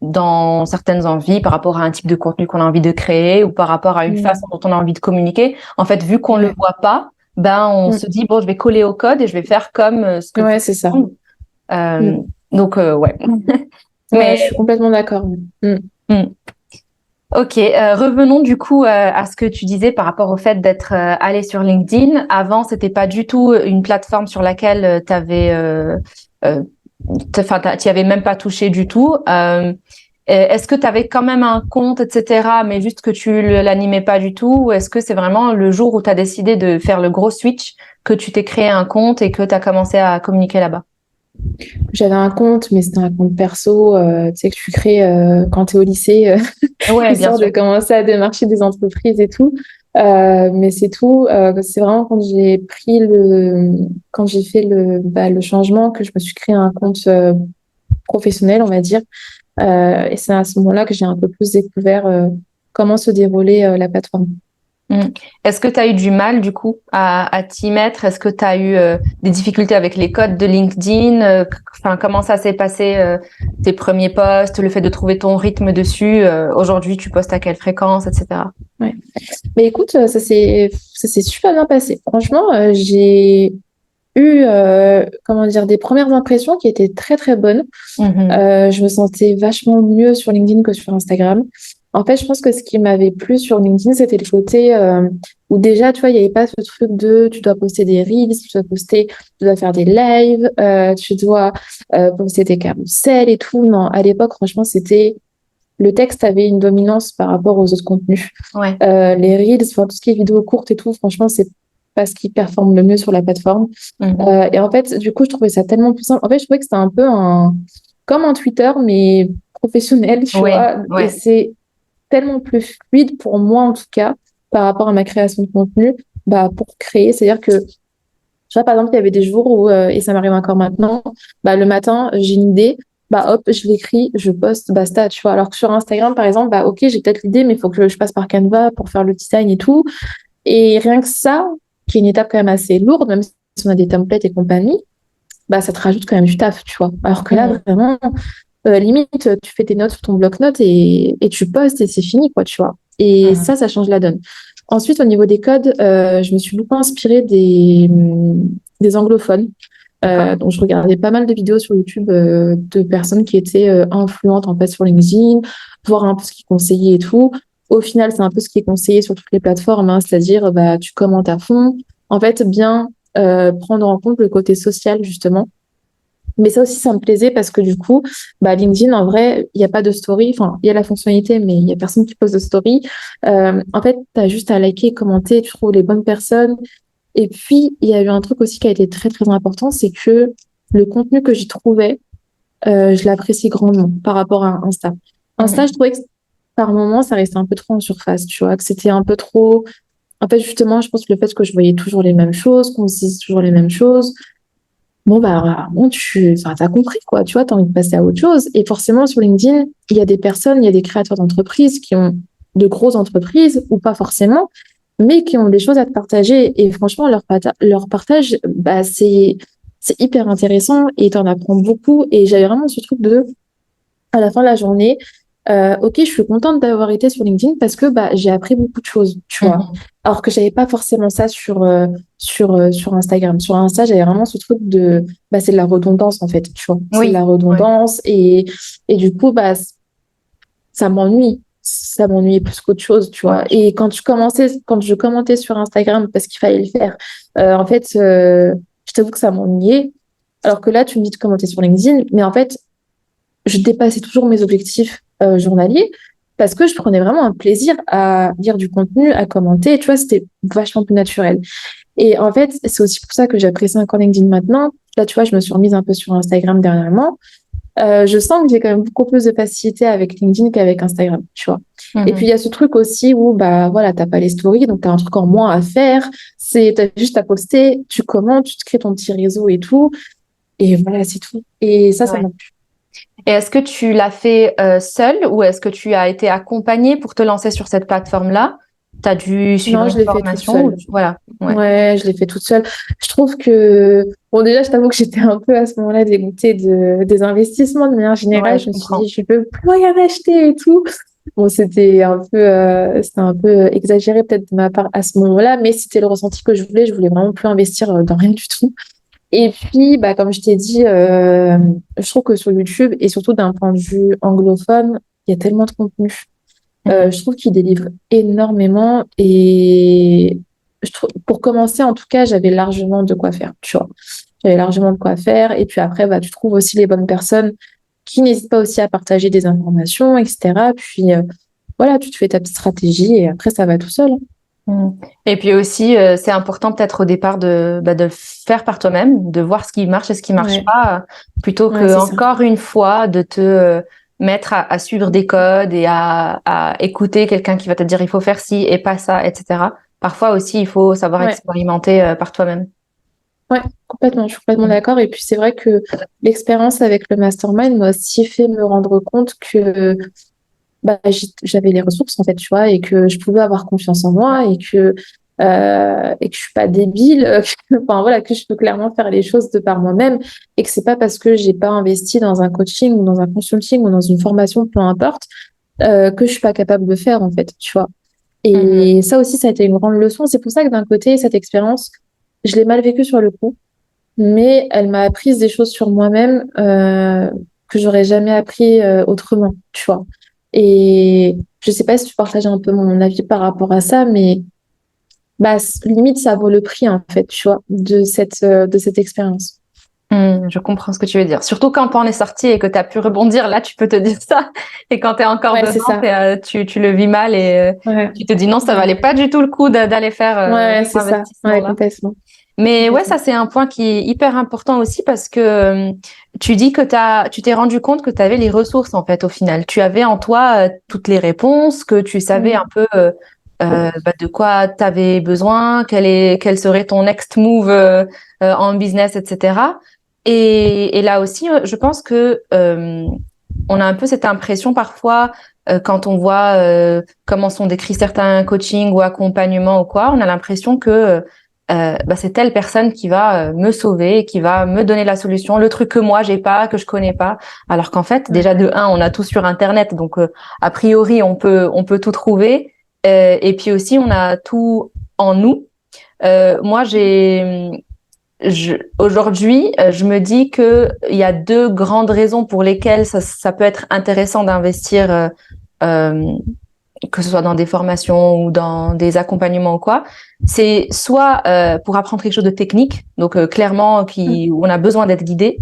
dans certaines envies par rapport à un type de contenu qu'on a envie de créer ou par rapport à une façon dont on a envie de communiquer. En fait, vu qu'on le voit pas, on se dit, bon, je vais coller au code et je vais faire comme ce que... Ouais, c'est ça. Donc, ouais. Mais je suis complètement d'accord. Ok, revenons du coup à ce que tu disais par rapport au fait d'être allé sur LinkedIn. Avant, c'était pas du tout une plateforme sur laquelle tu y avais même pas touché du tout. Est-ce que tu avais quand même un compte, etc., mais juste que tu l'animais pas du tout, ou est-ce que c'est vraiment le jour où tu as décidé de faire le gros switch que tu t'es créé un compte et que tu as commencé à communiquer là-bas? J'avais un compte, mais c'était un compte perso, tu sais, que tu crées quand tu es au lycée, histoire de commencer à démarcher des entreprises et tout. Mais c'est tout. C'est vraiment quand j'ai fait le changement que je me suis créé un compte professionnel, on va dire. Et c'est à ce moment-là que j'ai un peu plus découvert comment se déroulait la plateforme. Est-ce que tu as eu du mal, du coup, à t'y mettre? Est-ce que tu as eu des difficultés avec les codes de LinkedIn? Comment ça s'est passé, tes premiers posts, le fait de trouver ton rythme dessus? Aujourd'hui, tu postes à quelle fréquence, etc. Ouais. Mais écoute, ça s'est super bien passé. Franchement, j'ai eu des premières impressions qui étaient très, très bonnes. Je me sentais vachement mieux sur LinkedIn que sur Instagram. En fait, je pense que ce qui m'avait plu sur LinkedIn, c'était le côté où déjà, tu vois, il n'y avait pas ce truc de tu dois poster des reels, tu dois faire des lives, tu dois poster tes carousels et tout. Non, à l'époque, franchement, le texte avait une dominance par rapport aux autres contenus. Ouais. Les reels, tout ce qui est vidéos courtes et tout, franchement, c'est pas ce qui performe le mieux sur la plateforme. Et en fait, du coup, je trouvais ça tellement plus simple. En fait, je trouvais que c'était un peu comme un Twitter, mais professionnel, tu vois. Ouais. Et c'est tellement plus fluide pour moi, en tout cas, par rapport à ma création de contenu, pour créer. C'est-à-dire que, tu vois, par exemple, il y avait des jours où, et ça m'arrive encore maintenant, le matin, j'ai une idée, hop, je l'écris, je poste, basta, tu vois. Alors que sur Instagram, par exemple, ok, j'ai peut-être l'idée, mais il faut que je passe par Canva pour faire le design et tout. Et rien que ça, qui est une étape quand même assez lourde, même si on a des templates et compagnie, ça te rajoute quand même du taf, tu vois. Alors que là, vraiment, limite, tu fais tes notes sur ton bloc-notes et tu postes et c'est fini, quoi, tu vois. Et ça change la donne. Ensuite, au niveau des codes, je me suis beaucoup inspirée des anglophones. Donc, je regardais pas mal de vidéos sur YouTube de personnes qui étaient influentes en fait sur LinkedIn, voir un peu ce qu'ils conseillaient et tout. au final, c'est un peu ce qui est conseillé sur toutes les plateformes, hein, c'est-à-dire tu commentes à fond. En fait, bien prendre en compte le côté social, justement. Mais ça aussi, ça me plaisait parce que du coup, LinkedIn, en vrai, il n'y a pas de story. Enfin, il y a la fonctionnalité, mais il n'y a personne qui pose de story. En fait, tu as juste à liker, commenter, tu trouves les bonnes personnes. Et puis, il y a eu un truc aussi qui a été très, très important, c'est que le contenu que j'y trouvais, je l'apprécie grandement par rapport à Insta. Insta, je trouvais que par moments, ça restait un peu trop en surface, tu vois, que c'était un peu trop. En fait, justement, je pense que le fait que je voyais toujours les mêmes choses, qu'on se dise toujours les mêmes choses, bon, enfin, t'as compris, quoi, tu vois, t'as envie de passer à autre chose. Et forcément, sur LinkedIn, il y a des personnes, il y a des créateurs d'entreprises qui ont de grosses entreprises, ou pas forcément, mais qui ont des choses à te partager. Et franchement, leur partage, c'est hyper intéressant et t'en apprends beaucoup. Et j'avais vraiment ce truc de, à la fin de la journée, ok, je suis contente d'avoir été sur LinkedIn parce que j'ai appris beaucoup de choses, tu vois. Alors que j'avais pas forcément ça sur Instagram. Sur Insta, j'avais vraiment ce truc de, c'est de la redondance en fait, tu vois. C'est de Oui, la ouais. redondance et du coup, ça m'ennuie. Ça m'ennuyait plus qu'autre chose, tu vois. Ouais. Et quand je commentais sur Instagram parce qu'il fallait le faire, en fait, je t'avoue que ça m'ennuyait. Alors que là, tu me dis de commenter sur LinkedIn, mais en fait, je dépassais toujours mes objectifs journaliers parce que je prenais vraiment un plaisir à lire du contenu, à commenter. Tu vois, c'était vachement plus naturel. Et en fait, c'est aussi pour ça que j'apprécie encore LinkedIn maintenant. Là, tu vois, je me suis remise un peu sur Instagram dernièrement. Je sens que j'ai quand même beaucoup plus de facilité avec LinkedIn qu'avec Instagram, tu vois. Et puis, il y a ce truc aussi où, voilà, t'as pas les stories, donc t'as un truc en moins à faire. T'as juste à poster, tu commentes, tu te crées ton petit réseau et tout. Et voilà, c'est tout. Et ça Ouais. m'a plu. Et est-ce que tu l'as fait seule ou est-ce que tu as été accompagnée pour te lancer sur cette plateforme-là? Tu as dû suivre Non, une je l'ai fait toute formation seule. Voilà, ouais. Ouais, je l'ai fait toute seule. Je trouve que, bon, déjà, je t'avoue que j'étais un peu à ce moment-là dégoûtée des investissements de manière Ouais, générale. je Je me suis dit, comprends. je peux plus rien acheter et tout. Bon, c'était un peu exagéré peut-être de ma part à ce moment-là, mais c'était le ressenti que je voulais. Je voulais vraiment plus investir dans rien du tout. Et puis, comme je t'ai dit, je trouve que sur YouTube et surtout d'un point de vue anglophone, il y a tellement de contenu. Mhm. Je trouve qu'il délivre énormément et pour commencer, en tout cas, j'avais largement de quoi faire, tu vois. J'avais largement de quoi faire. Et puis après, tu trouves aussi les bonnes personnes qui n'hésitent pas aussi à partager des informations, etc. Puis voilà, tu te fais ta petite stratégie et après, ça va tout seul. Mhm. Et puis aussi, c'est important peut-être au départ de le faire par toi-même, de voir ce qui marche et ce qui marche Ouais, pas, plutôt ouais, que c'est ça. encore une fois de te mettre à suivre des codes et à écouter quelqu'un qui va te dire il faut faire ci et pas ça, etc. Parfois aussi, il faut savoir Ouais, expérimenter par toi-même. ouais, complètement. Je suis complètement d'accord. Et puis, c'est vrai que l'expérience avec le mastermind m'a aussi fait me rendre compte que j'avais les ressources en fait, tu vois, et que je pouvais avoir confiance en moi et que je suis pas débile, enfin voilà, que je peux clairement faire les choses de par moi-même et que c'est pas parce que j'ai pas investi dans un coaching ou dans un consulting ou dans une formation, peu importe, que je suis pas capable de faire en fait, tu vois. Mhm. Et ça aussi, ça a été une grande leçon. C'est pour ça que d'un côté, cette expérience, je l'ai mal vécue sur le coup, mais elle m'a appris des choses sur moi-même que j'aurais jamais appris autrement, tu vois. Et je sais pas si tu partages un peu mon avis par rapport à ça, mais limite ça vaut le prix en fait, tu vois, de cette expérience. Je comprends ce que tu veux dire. Surtout quand on est sorti et que tu as pu rebondir, là, tu peux te dire ça. Et quand tu es encore Ouais, dedans, c'est ça. tu le vis mal et Ouais, tu te dis non, ça ouais, valait pas du tout le coup d'aller faire ouais, cet c'est ça. Ouais, investissement-là. complètement, Mais ouais, ça, complètement. c'est un point qui est hyper important aussi parce que tu dis que tu t'es rendu compte que tu avais les ressources, en fait, au final. Tu avais en toi toutes les réponses, que tu savais un Mm. peu de quoi tu avais besoin, quel serait ton next move en business, etc. Et là aussi, je pense que on a un peu cette impression parfois quand on voit comment sont décrits certains coachings ou accompagnements ou quoi, on a l'impression que c'est telle personne qui va me sauver, qui va me donner la solution, le truc que moi j'ai pas, que je connais pas. Alors qu'en fait, Ouais, déjà de un, on a tout sur Internet, donc a priori on peut tout trouver. Et puis aussi, on a tout en nous. Moi, aujourd'hui, je me dis que il y a deux grandes raisons pour lesquelles ça peut être intéressant d'investir euh, que ce soit dans des formations ou dans des accompagnements ou quoi, c'est soit pour apprendre quelque chose de technique, donc clairement où on a besoin d'être guidé,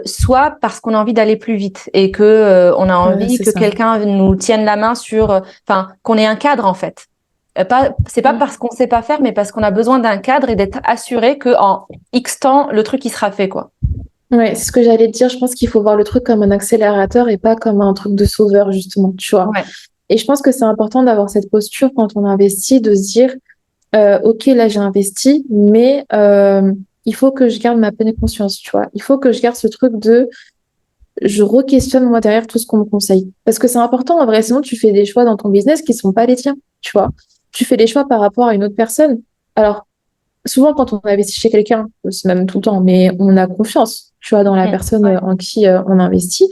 soit parce qu'on a envie d'aller plus vite et que on a envie que quelqu'un nous tienne la main sur, qu'on ait un cadre en fait. C'est pas parce qu'on sait pas faire, mais parce qu'on a besoin d'un cadre et d'être assuré que en X temps le truc il sera fait quoi. Ouais, c'est ce que j'allais te dire. Je pense qu'il faut voir le truc comme un accélérateur et pas comme un truc de sauveur, justement, tu vois. Ouais. Et je pense que c'est important d'avoir cette posture quand on investit, de se dire, OK, là, j'ai investi, mais il faut que je garde ma pleine conscience, tu vois. Il faut que je garde ce truc de, je re-questionne moi derrière tout ce qu'on me conseille. Parce que c'est important, en vrai, sinon tu fais des choix dans ton business qui sont pas les tiens, tu vois. Tu fais des choix par rapport à une autre personne. Alors, souvent, quand on investit chez quelqu'un, c'est même tout le temps, mais on a confiance, tu vois, dans la personne en qui on investit.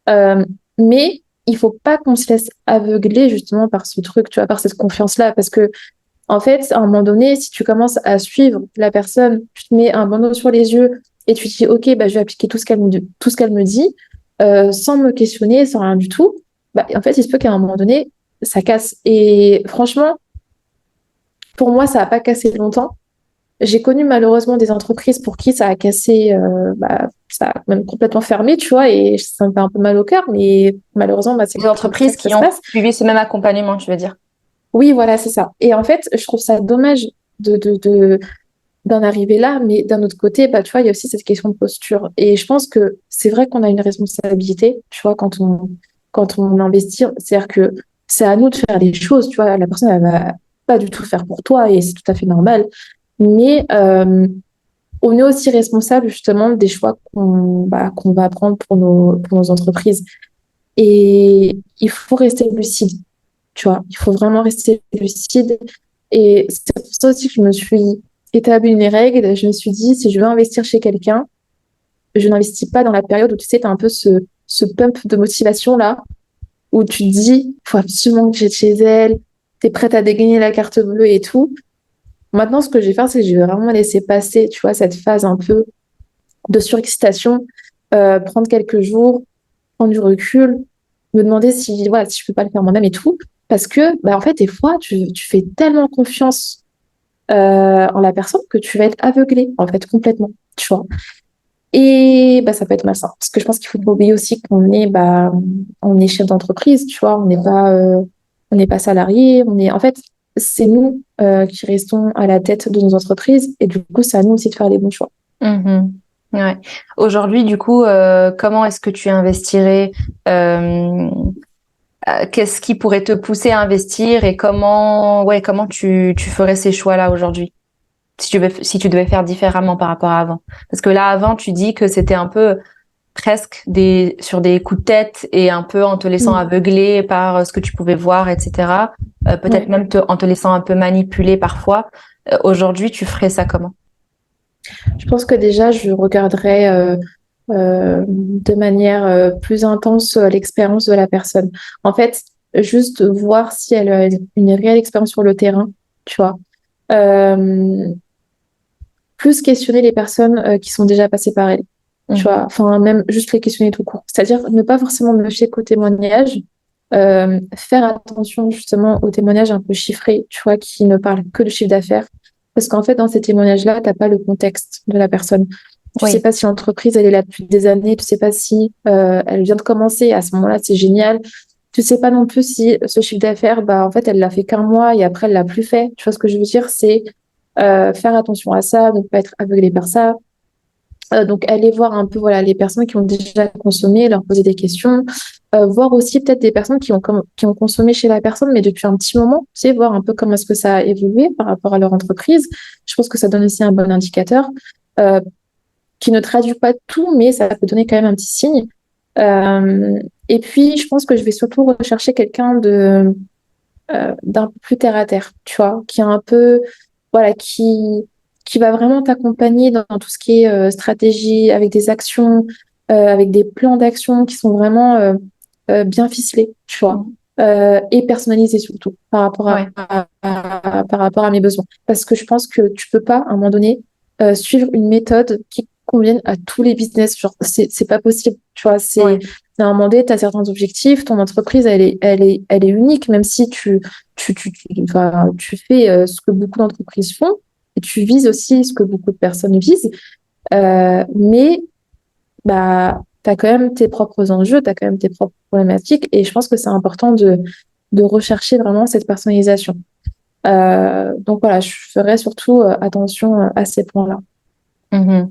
Mais il faut pas qu'on se laisse aveugler justement par ce truc, tu vois, par cette confiance-là. Parce que, en fait, à un moment donné, si tu commences à suivre la personne, tu te mets un bandeau sur les yeux et tu te dis, OK, bah, je vais appliquer tout ce qu'elle me dit, sans me questionner, sans rien du tout, bah, en fait, il se peut qu'à un moment donné, ça casse. Et franchement, pour moi, ça n'a pas cassé longtemps. J'ai connu malheureusement des entreprises pour qui ça a cassé, ça a même complètement fermé, tu vois, et ça me fait un peu mal au cœur, mais malheureusement, bah, c'est Des entreprises qui ont suivi ce même accompagnement, tu veux dire? Oui, voilà, c'est ça. Et en fait, je trouve ça dommage d'en arriver là, mais d'un autre côté, bah, tu vois, il y a aussi cette question de posture. Et je pense que c'est vrai qu'on a une responsabilité, tu vois, quand on investit, c'est-à-dire que c'est à nous de faire des choses, tu vois, la personne, elle va pas du tout faire pour toi et c'est tout à fait normal. Mais on est aussi responsable justement des choix qu'on va prendre pour nos entreprises. Et il faut rester lucide, tu vois. Il faut vraiment rester lucide. Et c'est pour ça aussi que je me suis établi une règle. Je me suis dit, si je veux investir chez quelqu'un, je n'investis pas dans la période où tu sais, tu as un peu ce pump de motivation là, où tu te dis, il faut absolument que j'aille chez elle, tu es prête à dégainer la carte bleue et tout. Maintenant, ce que je vais faire, c'est que je vais vraiment laisser passer, tu vois, cette phase un peu de surexcitation, prendre quelques jours, prendre du recul, me demander si, voilà, si je peux pas le faire moi-même et tout. Parce que, bah, en fait, des fois, tu fais tellement confiance en la personne que tu vas être aveuglé, en fait, complètement, tu vois. Et bah, ça peut être malsain. Parce que je pense qu'il faut pas oublier aussi on est chef d'entreprise, tu vois, on n'est pas salarié, en fait, c'est nous qui restons à la tête de nos entreprises et du coup, c'est à nous aussi de faire les bons choix. Mm-hmm. Ouais. Aujourd'hui, du coup, comment est-ce que tu investirais qu'est-ce qui pourrait te pousser à investir et comment tu ferais ces choix-là aujourd'hui? Si tu devais faire différemment par rapport à avant. Parce que là, avant, tu dis que c'était un peu presque sur des coups de tête et un peu en te laissant aveugler par ce que tu pouvais voir, etc. Peut-être même en te laissant un peu manipuler parfois. Aujourd'hui, tu ferais ça comment? Je pense que déjà, je regarderais de manière plus intense l'expérience de la personne. En fait, juste voir si elle a une réelle expérience sur le terrain, tu vois. Plus questionner les personnes qui sont déjà passées par elle, tu vois. Enfin, même juste les questionner tout court. C'est-à-dire ne pas forcément me fier qu'aux témoignages, faire attention justement aux témoignages un peu chiffrés, tu vois, qui ne parlent que de chiffre d'affaires. Parce qu'en fait, dans ces témoignages-là, t'as pas le contexte de la personne. Tu sais pas si l'entreprise, elle est là depuis des années. Tu sais pas si elle vient de commencer. À ce moment-là, c'est génial. Tu sais pas non plus si ce chiffre d'affaires, bah, en fait, elle l'a fait qu'un mois et après, elle l'a plus fait. Tu vois ce que je veux dire? C'est faire attention à ça, ne pas être aveuglé par ça. Donc, aller voir un peu voilà, les personnes qui ont déjà consommé, leur poser des questions, voir aussi peut-être des personnes qui ont consommé chez la personne, mais depuis un petit moment, tu sais, voir un peu comment est-ce que ça a évolué par rapport à leur entreprise. Je pense que ça donne aussi un bon indicateur euh, qui ne traduit pas tout, mais ça peut donner quand même un petit signe. Et puis, je pense que je vais surtout rechercher quelqu'un d'un peu plus terre à terre, tu vois, qui est un peu, voilà, qui va vraiment t'accompagner dans tout ce qui est stratégie, avec des actions, avec des plans d'action qui sont vraiment bien ficelés, tu vois, et personnalisés surtout par rapport à mes besoins. Parce que je pense que tu peux pas, à un moment donné, suivre une méthode qui convienne à tous les business. Genre, c'est pas possible, tu vois, à un moment donné, tu as certains objectifs, ton entreprise, elle est unique, même si enfin, tu fais ce que beaucoup d'entreprises font, et tu vises aussi ce que beaucoup de personnes visent, mais bah, tu as quand même tes propres enjeux, tu as quand même tes propres problématiques, et je pense que c'est important de rechercher vraiment cette personnalisation. Donc voilà, je ferais surtout attention à ces points-là. Mhm.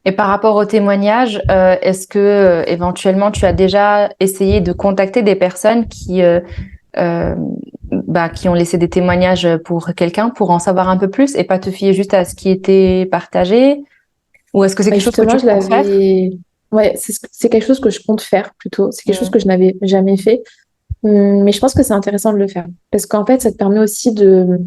Et par rapport au témoignage, est-ce que éventuellement tu as déjà essayé de contacter des personnes euh, qui ont laissé des témoignages pour quelqu'un pour en savoir un peu plus et pas te fier juste à ce qui était partagé? Ou est-ce que c'est Bah, quelque chose que justement, tu je comptes faire? l'avais. Ouais, c'est quelque chose que je compte faire plutôt. C'est quelque chose Mhm. que je n'avais jamais fait. Mais je pense que c'est intéressant de le faire. Parce qu'en fait, ça te permet aussi de.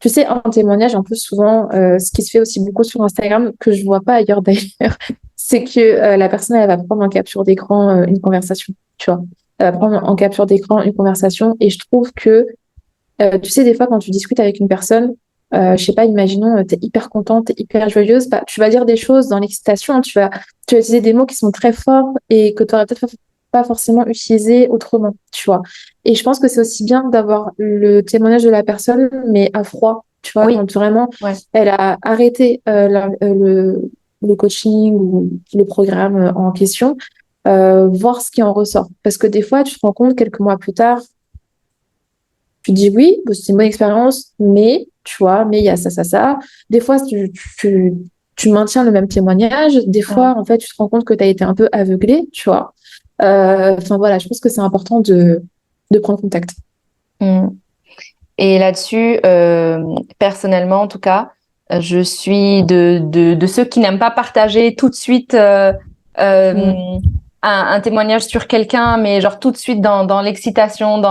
Tu sais, en témoignage, un peu souvent, ce qui se fait aussi beaucoup sur Instagram, que je vois pas ailleurs d'ailleurs, c'est que la personne, elle va prendre en capture d'écran une conversation. Tu vois. Elle va prendre en capture d'écran une conversation. Et je trouve que tu sais, des fois, quand tu discutes avec une personne, je sais pas, imaginons, tu es hyper contente, t'es hyper joyeuse, bah, tu vas dire des choses dans l'excitation, tu vas utiliser des mots qui sont très forts et que tu aurais peut-être pas forcément utilisé autrement, tu vois. Et je pense que c'est aussi bien d'avoir le témoignage de la personne, mais à froid, tu vois, Oui, quand vraiment ouais. elle a arrêté le coaching ou le programme en question, voir ce qui en ressort. Parce que des fois, tu te rends compte quelques mois plus tard, tu dis oui, bah, c'est une bonne expérience, mais tu vois, mais il y a ça, ça, ça. Des fois, tu maintiens le même témoignage. Des fois, en fait, tu te rends compte que tu as été un peu aveuglé, tu vois. Enfin voilà, je pense que c'est important de prendre contact. Mm. Et là-dessus, personnellement, en tout cas, je suis de ceux qui n'aiment pas partager tout de suite Mm. un, un témoignage sur quelqu'un, mais genre tout de suite dans l'excitation,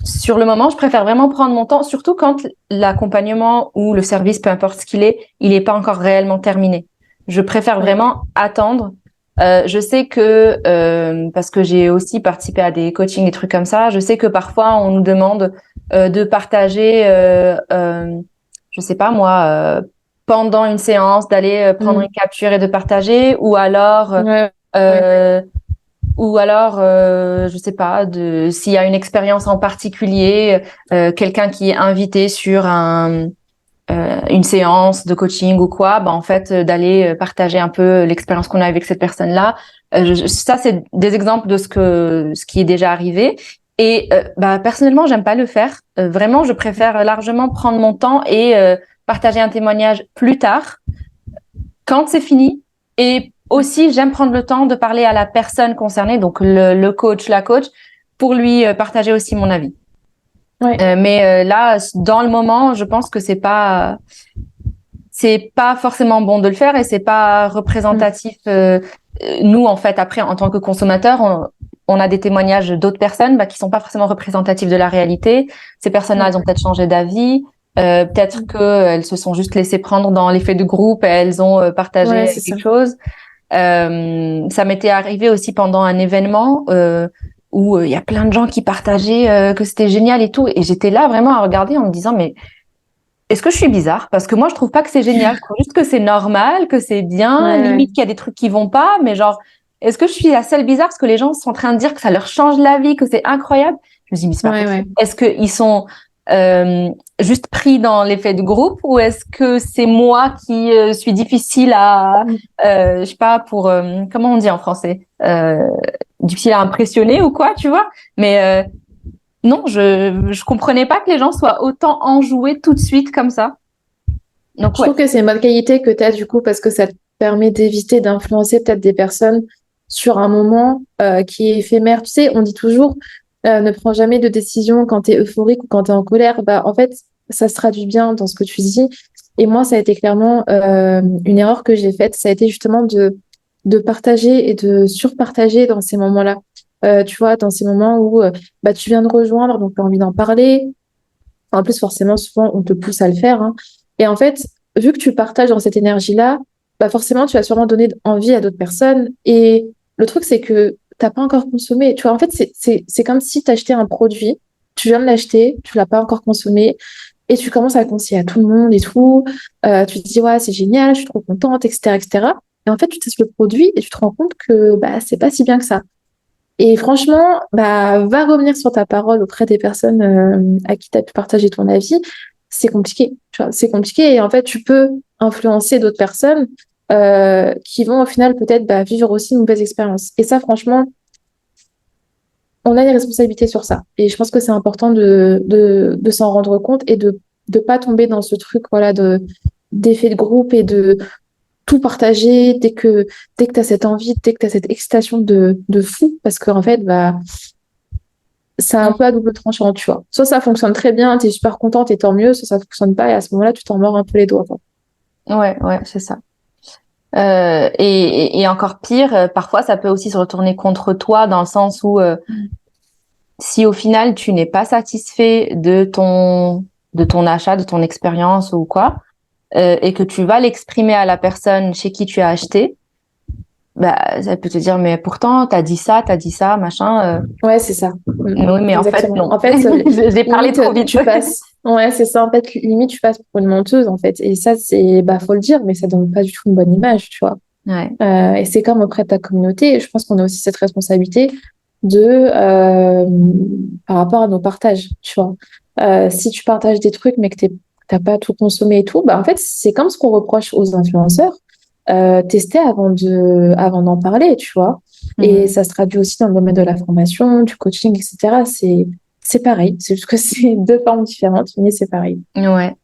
sur le moment, je préfère vraiment prendre mon temps, surtout quand l'accompagnement ou le service, peu importe ce qu'il est, il n'est pas encore réellement terminé. Je préfère Ouais. vraiment attendre. Je sais que, parce que j'ai aussi participé à des coachings, des trucs comme ça, je sais que parfois on nous demande de partager, je sais pas moi, pendant une séance, d'aller prendre Mm. une capture et de partager, Ouais. Ouais. euh, ou alors, je sais pas, s'il y a une expérience en particulier, quelqu'un qui est invité sur une séance de coaching ou quoi, bah en fait, d'aller partager un peu l'expérience qu'on a avec cette personne-là. Ça, c'est des exemples de ce qui est déjà arrivé. Et bah personnellement, j'aime pas le faire. Vraiment, je préfère largement prendre mon temps et partager un témoignage plus tard quand c'est fini. Et aussi, j'aime prendre le temps de parler à la personne concernée, donc le coach, la coach, pour lui partager aussi mon avis. Ouais. Mais là, dans le moment, je pense que c'est pas forcément bon de le faire et c'est pas Mm. représentatif. Nous, en fait, après, en tant que consommateurs, on a des témoignages d'autres personnes qui sont pas forcément représentatifs de la réalité. Ces personnes-là, elles ont Ouais. peut-être changé d'avis. Peut-être Mm. qu'elles se sont juste laissées prendre dans l'effet de groupe et elles ont Ouais, partagé c'est ça. quelque chose. Ça m'était arrivé aussi pendant un événement où il y a plein de gens qui partageaient que c'était génial et tout. Et j'étais là vraiment à regarder en me disant, mais est-ce que je suis bizarre? Parce que moi, je trouve pas que c'est génial. Je trouve juste que c'est normal, que c'est bien. Ouais, Limite qu'il y a des trucs qui vont pas, mais genre, est-ce que je suis la seule bizarre parce que les gens sont en train de dire que ça leur change la vie, que c'est incroyable? Je me dis, mais c'est pas ouais, ouais. possible. Est-ce qu'ils sont juste pris dans l'effet de groupe ou est-ce que c'est moi qui suis difficile à, Mm. je sais pas, comment on dit en français? Difficile à impressionner ou quoi, tu vois? Mais non, je comprenais pas que les gens soient autant enjoués tout de suite comme ça. Donc Je ouais. trouve que c'est une bonne qualité que tu as du coup parce que ça te permet d'éviter d'influencer peut-être des personnes sur un moment qui est éphémère. Tu sais, on dit toujours ne prends jamais de décision quand tu es euphorique ou quand tu es en colère. Bah, en fait, ça se traduit bien dans ce que tu dis. Et moi, ça a été clairement une erreur que j'ai faite. Ça a été justement de partager et de surpartager dans ces moments-là. Tu vois, dans ces moments où bah, tu viens de rejoindre, donc tu as envie d'en parler. En plus, forcément, souvent, on te pousse à le faire, hein. Et en fait, vu que tu partages dans cette énergie-là, bah forcément, tu vas sûrement donner envie à d'autres personnes. Et le truc, c'est que t'as pas encore consommé. Tu vois, en fait, c'est comme si tu achetais un produit, tu viens de l'acheter, tu l'as pas encore consommé, et tu commences à le conseiller à tout le monde et tout. Tu te dis, ouais, c'est génial, je suis trop contente, etc., etc. Et en fait, tu testes le produit et tu te rends compte que bah, c'est pas si bien que ça. Et franchement, bah, va revenir sur ta parole auprès des personnes à qui tu as pu partager ton avis. C'est compliqué, tu vois, c'est compliqué. Et en fait, tu peux influencer d'autres personnes qui vont au final peut-être bah, vivre aussi une mauvaise expérience. Et ça, franchement, on a une responsabilité sur ça. Et je pense que c'est important de s'en rendre compte et de pas tomber dans ce truc voilà, d'effet de groupe et de tout partager dès que tu as cette envie, dès que tu as cette excitation de fou. Parce qu'en fait, bah, c'est un peu à double tranchant, tu vois. Soit ça fonctionne très bien, tu es super contente et tant mieux, soit ça fonctionne pas et à ce moment-là, tu t'en mords un peu les doigts, quoi. Ouais, c'est ça. Et encore pire, parfois ça peut aussi se retourner contre toi dans le sens où si au final tu n'es pas satisfait de ton achat, de ton expérience ou quoi, et que tu vas l'exprimer à la personne chez qui tu as acheté, bah ça peut te dire mais pourtant t'as dit ça, machin. Ouais, c'est ça. Oui, mais en fait Exactement. non. En fait, J'ai parlé limite, trop vite. tu passes. Ouais, c'est ça. En fait, limite, tu passes pour une menteuse, en fait. Et ça, c'est, bah, faut le dire, mais ça donne pas du tout une bonne image, tu vois. Ouais. Et c'est comme auprès de ta communauté. Je pense qu'on a aussi cette responsabilité par rapport à nos partages, tu vois. Si tu partages des trucs, mais que t'as pas tout consommé et tout, bah, en fait, c'est comme ce qu'on reproche aux influenceurs. Tester avant d'en parler, tu vois. Et Mhm. ça se traduit aussi dans le domaine de la formation, du coaching, etc. C'est pareil. C'est juste que c'est deux formes différentes, mais c'est pareil. Ouais.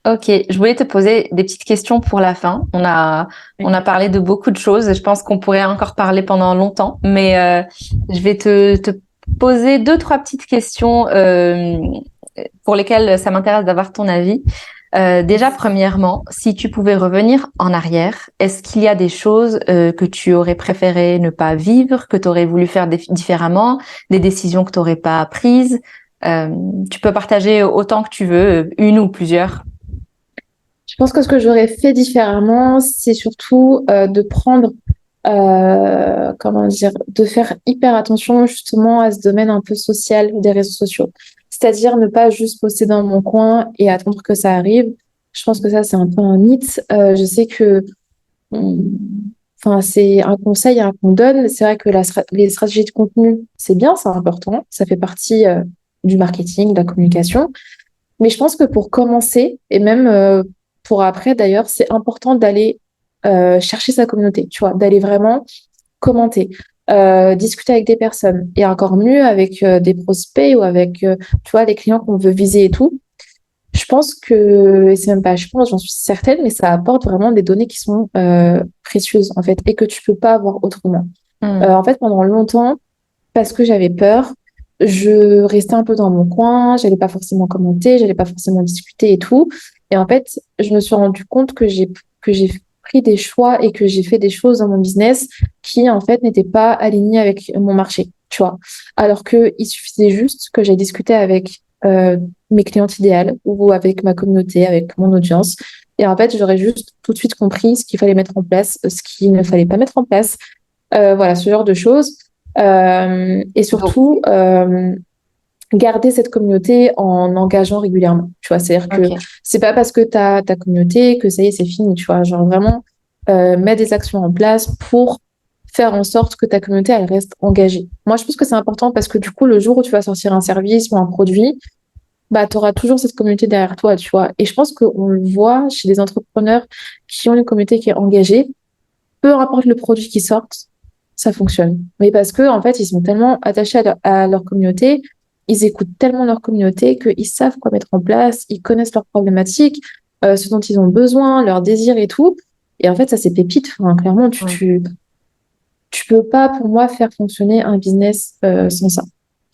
Ok, je voulais te poser des petites questions pour la fin. On a parlé de beaucoup de choses. Je pense qu'on pourrait encore parler pendant longtemps, mais je vais te poser deux, trois petites questions pour lesquelles ça m'intéresse d'avoir ton avis. Déjà, premièrement, si tu pouvais revenir en arrière, est-ce qu'il y a des choses que tu aurais préféré ne pas vivre, que tu aurais voulu faire différemment, des décisions que tu n'aurais pas prises? Tu peux partager autant que tu veux, une ou plusieurs. Je pense que ce que j'aurais fait différemment, c'est surtout de prendre, comment dire, de faire hyper attention justement à ce domaine un peu social des réseaux sociaux. C'est-à-dire ne pas juste poster dans mon coin et attendre que ça arrive. Je pense que ça, c'est un peu un mythe. Je sais que on- enfin, c'est un conseil hein, qu'on donne. C'est vrai que les stratégies de contenu, c'est bien, c'est important. Ça fait partie du marketing, de la communication. Mais je pense que pour commencer, et même pour après d'ailleurs, c'est important d'aller chercher sa communauté, tu vois, d'aller vraiment commenter, discuter avec des personnes, et encore mieux avec des prospects ou avec, tu vois, les clients qu'on veut viser et tout. Je pense que, et c'est même pas, je pense, j'en suis certaine, mais ça apporte vraiment des données qui sont précieuses, en fait, et que tu peux pas avoir autrement. Hmm. En fait, pendant longtemps, parce que j'avais peur, je restais un peu dans mon coin, j'allais pas forcément commenter, j'allais pas forcément discuter et tout. Et en fait, je me suis rendu compte que j'ai pris des choix et que j'ai fait des choses dans mon business qui, en fait, n'étaient pas alignées avec mon marché, tu vois. Alors que il suffisait juste que j'aille discuter avec mes clientes idéales ou avec ma communauté, avec mon audience. Et en fait, j'aurais juste tout de suite compris ce qu'il fallait mettre en place, ce qu'il ne fallait pas mettre en place. Voilà, ce genre de choses. Et Donc, surtout, garder cette communauté en engageant régulièrement. Tu vois, c'est-à-dire que ok. c'est pas parce que tu as ta communauté que ça y est, c'est fini. Tu vois, genre vraiment, mets des actions en place pour faire en sorte que ta communauté, elle reste engagée. Moi, je pense que c'est important parce que du coup, le jour où tu vas sortir un service ou un produit, bah, tu auras toujours cette communauté derrière toi, tu vois. Et je pense qu'on le voit chez des entrepreneurs qui ont une communauté qui est engagée, peu importe le produit qui sort, ça fonctionne. Mais parce que, en fait, ils sont tellement attachés à leur communauté, ils écoutent tellement leur communauté qu'ils savent quoi mettre en place, ils connaissent leurs problématiques, ce dont ils ont besoin, leurs désirs et tout. Et en fait, ça, c'est pépite. Enfin, clairement, Ouais. tu peux pas, pour moi, faire fonctionner un business sans ça.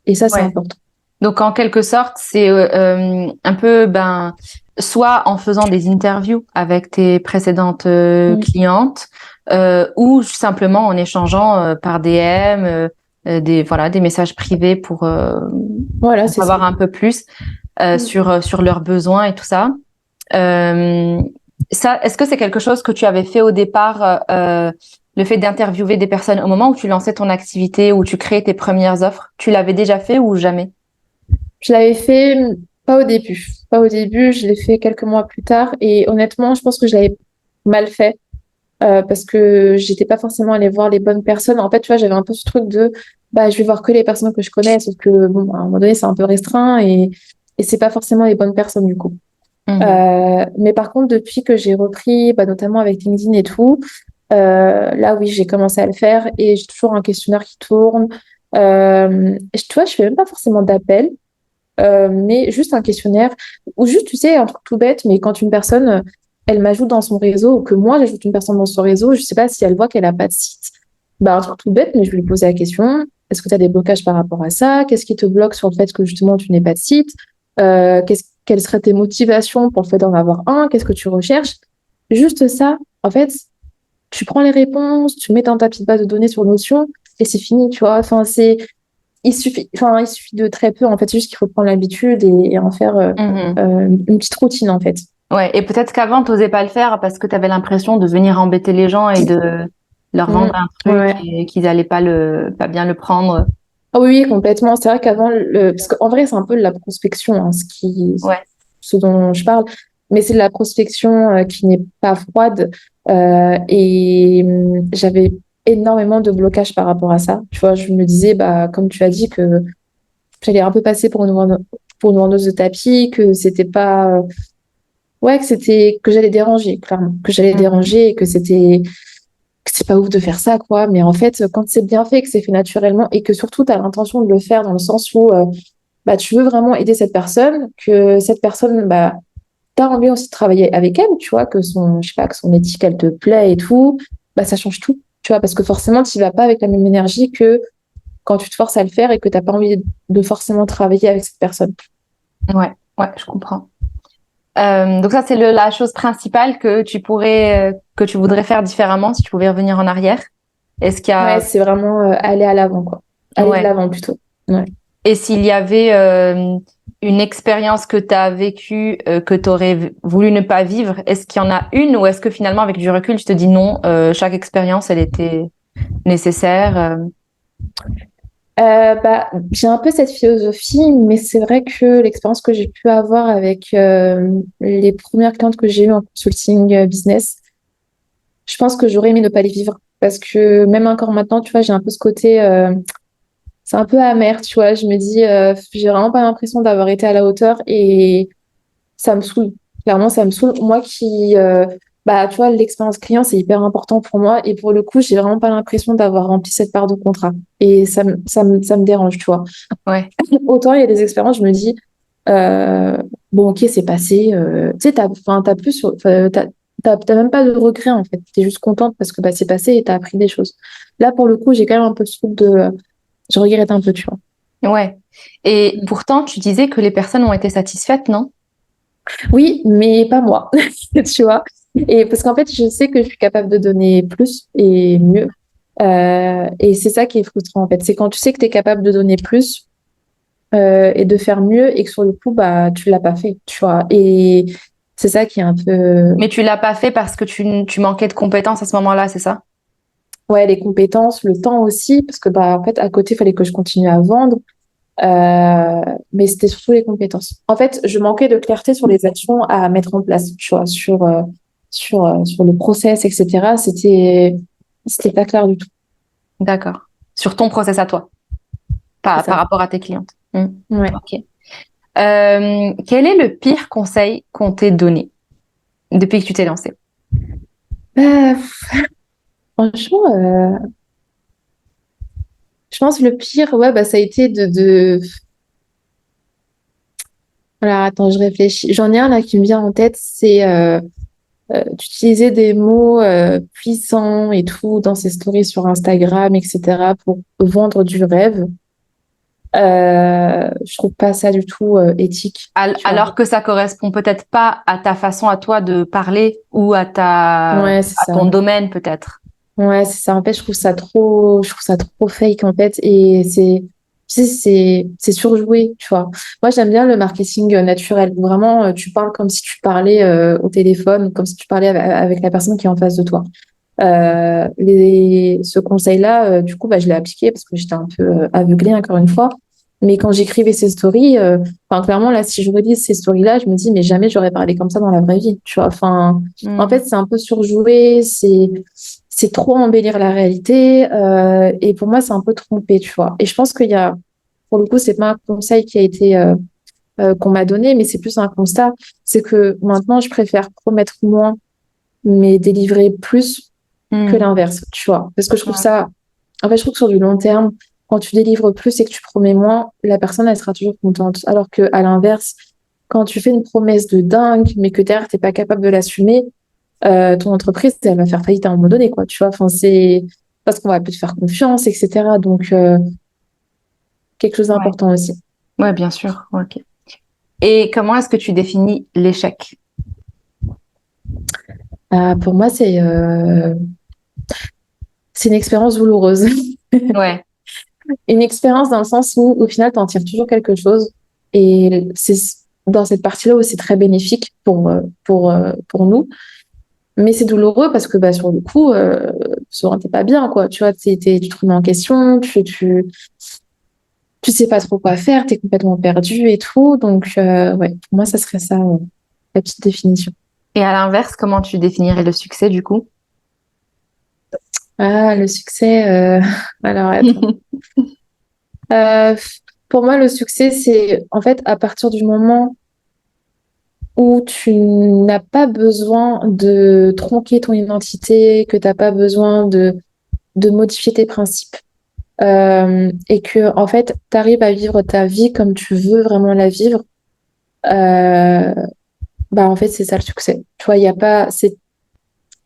Et ça, c'est Ouais. important. Donc, en quelque sorte, c'est un peu, ben, soit en faisant des interviews avec tes précédentes Mm. clientes, ou simplement en échangeant par DM, voilà, des messages privés pour Voilà, en c'est ça. savoir un peu plus Mm. sur leurs besoins et tout ça. Euh, Ça, est-ce que c'est quelque chose que tu avais fait au départ, le fait d'interviewer des personnes au moment où tu lançais ton activité, où tu créais tes premières offres? Tu l'avais déjà fait ou jamais? Je l'avais fait pas au début. Pas au début, je l'ai fait quelques mois plus tard. Et honnêtement, je pense que je l'avais mal fait. parce que j'étais pas forcément allée voir les bonnes personnes. En fait, tu vois, j'avais un peu ce truc de, bah, je vais voir que les personnes que je connais, sauf que, bon, à un moment donné, c'est un peu restreint et c'est pas forcément les bonnes personnes, du coup. Mhm. Mais par contre, depuis que j'ai repris, bah, notamment avec LinkedIn et tout, là, oui, j'ai commencé à le faire et j'ai toujours un questionnaire qui tourne. Tu vois, je fais même pas forcément d'appel, mais juste un questionnaire ou juste, tu sais, un truc tout bête, mais quand une personne, elle m'ajoute dans son réseau ou que moi, j'ajoute une personne dans son réseau, je sais pas si elle voit qu'elle a pas de site. Bah, un truc tout bête, mais je vais lui poser la question, est-ce que tu as des blocages par rapport à ça? Qu'est-ce qui te bloque sur le fait que justement tu n'aies pas de site? Quelles seraient tes motivations pour le fait d'en avoir un? Qu'est-ce que tu recherches? Juste ça, en fait, tu prends les réponses, tu mets dans ta petite base de données sur Notion et c'est fini, tu vois. Enfin, il suffit de très peu, en fait, c'est juste qu'il faut prendre l'habitude et en faire Mhm. une petite routine, en fait. Ouais, et peut-être qu'avant, t'osais pas le faire parce que tu avais l'impression de venir embêter les gens et de leur Mm. vendre un truc Ouais. et qu'ils allaient pas bien le prendre. Ah oui, oui, complètement. C'est vrai qu'avant, parce qu'en vrai, c'est un peu de la prospection, hein, Ouais. ce dont je parle, mais c'est de la prospection qui n'est pas froide. J'avais énormément de blocages par rapport à ça. Tu vois, je me disais, bah, comme tu as dit, que j'allais un peu passer pour une vendeuse de tapis, que c'était pas, ouais, que j'allais déranger, clairement, que j'allais Mhm. déranger et que c'est pas ouf de faire ça, quoi. Mais en fait, quand c'est bien fait, que c'est fait naturellement et que surtout tu as l'intention de le faire dans le sens où bah, tu veux vraiment aider cette personne, que cette personne, bah, tu as envie aussi de travailler avec elle, tu vois, je sais pas, que son éthique, elle te plaît et tout, bah, ça change tout, tu vois, parce que forcément, tu vas pas avec la même énergie que quand tu te forces à le faire et que t'as pas envie de forcément travailler avec cette personne. Ouais, ouais, je comprends. Donc ça, c'est la chose principale que tu voudrais faire différemment si tu pouvais revenir en arrière. Est-ce qu'il y Ouais, a, c'est vraiment aller à l'avant, quoi. Aller de ouais. l'avant plutôt. Ouais. Et s'il y avait une expérience que tu as vécue, que tu aurais voulu ne pas vivre, est-ce qu'il y en a une ou est-ce que finalement, avec du recul, tu te dis non, chaque expérience, elle était nécessaire? Bah, j'ai un peu cette philosophie, mais c'est vrai que l'expérience que j'ai pu avoir avec les premières clientes que j'ai eues en consulting business, je pense que j'aurais aimé ne pas les vivre. Parce que même encore maintenant, tu vois, j'ai un peu ce côté, c'est un peu amer, tu vois. Je me dis, j'ai vraiment pas l'impression d'avoir été à la hauteur et ça me saoule. Clairement, ça me saoule. Moi bah, tu vois, l'expérience client, c'est hyper important pour moi. Et pour le coup, j'ai vraiment pas l'impression d'avoir rempli cette part de contrat. Et ça me dérange, tu vois. Ouais, Autant il y a des expériences, je me dis, euh, bon, ok, c'est passé. Tu sais, enfin, t'as plus, t'as même pas de regret, en fait. T'es juste contente parce que bah, c'est passé et t'as appris des choses. Là, pour le coup, j'ai quand même un peu ce truc je regrette un peu, tu vois. ouais. Et pourtant, tu disais que les personnes ont été satisfaites, non? Oui, mais pas moi, tu vois. Et parce qu'en fait, je sais que je suis capable de donner plus et mieux. Et c'est ça qui est frustrant, en fait. C'est quand tu sais que tu es capable de donner plus et de faire mieux et que sur le coup, bah, tu l'as pas fait, tu vois. Et c'est ça qui est un peu, Mais tu l'as pas fait parce que tu manquais de compétences à ce moment-là, c'est ça? ouais, les compétences, le temps aussi, parce que, bah, en fait, à côté, il fallait que je continue à vendre. Mais c'était surtout les compétences. En fait, je manquais de clarté sur les actions à mettre en place, tu vois, sur le process, etc. C'était pas clair du tout. D'accord. Sur ton process à toi, C'est pas par ça. rapport à tes clientes. Hmm. Ouais. Ok. Quel est le pire conseil qu'on t'ait donné depuis que tu t'es lancée? Bah, franchement, je pense que le pire, ouais, bah, ça a été voilà, attends, je réfléchis. J'en ai un là qui me vient en tête, c'est d'utiliser des mots puissants et tout dans ses stories sur Instagram, etc. pour vendre du rêve. Je trouve pas ça du tout éthique, tu vois. Alors que ça correspond peut-être pas à ta façon à toi de parler ou Ouais, c'est à ça. ton domaine peut-être. Ouais, c'est ça. En fait, je trouve ça trop fake, en fait. Et tu sais, c'est surjoué, tu vois. Moi, j'aime bien le marketing naturel. Vraiment, tu parles comme si tu parlais au téléphone, comme si tu parlais avec la personne qui est en face de toi. Ce conseil-là, du coup, bah, je l'ai appliqué parce que j'étais un peu aveuglée, encore une fois. Mais quand j'écrivais ces stories, enfin, clairement, là, si je relis ces stories-là, je me dis, mais jamais j'aurais parlé comme ça dans la vraie vie, tu vois. Enfin, en fait, c'est un peu surjoué, c'est trop embellir la réalité, et pour moi, c'est un peu trompé, tu vois. Et je pense qu'il y a, pour le coup, c'est pas un conseil qui a été, qu'on m'a donné, mais c'est plus un constat, c'est que maintenant, je préfère promettre moins, mais délivrer plus que Mm. l'inverse, tu vois. Parce que je trouve Ouais. ça, en fait, je trouve que sur du long terme, quand tu délivres plus et que tu promets moins, la personne, elle sera toujours contente. Alors que, à l'inverse, quand tu fais une promesse de dingue, mais que derrière, t'es pas capable de l'assumer, ton entreprise, elle va faire faillite à un moment donné, quoi, tu vois. Enfin, c'est parce qu'on va plus te faire confiance, etc. Donc, quelque chose Ouais. d'important aussi. Ouais, bien sûr. Ok. Et comment est-ce que tu définis l'échec? Pour moi, c'est une expérience douloureuse. Ouais. Une expérience dans le sens où, au final, tu en tires toujours quelque chose. Et c'est dans cette partie-là où c'est très bénéfique pour nous. Mais c'est douloureux parce que bah, sur le coup, souvent, t'es pas bien, quoi. Tu vois, tu te remets en question, tu sais pas trop quoi faire, t'es complètement perdu et tout. Donc, ouais, pour moi, ça serait ça, la petite définition. Et à l'inverse, comment tu définirais le succès du coup? Ah, le succès, alors attends. Euh, pour moi, le succès, c'est en fait à partir du moment où tu n'as pas besoin de tronquer ton identité, que tu n'as pas besoin de modifier tes principes, et que en fait, tu arrives à vivre ta vie comme tu veux vraiment la vivre, euh, bah en fait, c'est ça le succès. Tu vois, il y a pas, c'est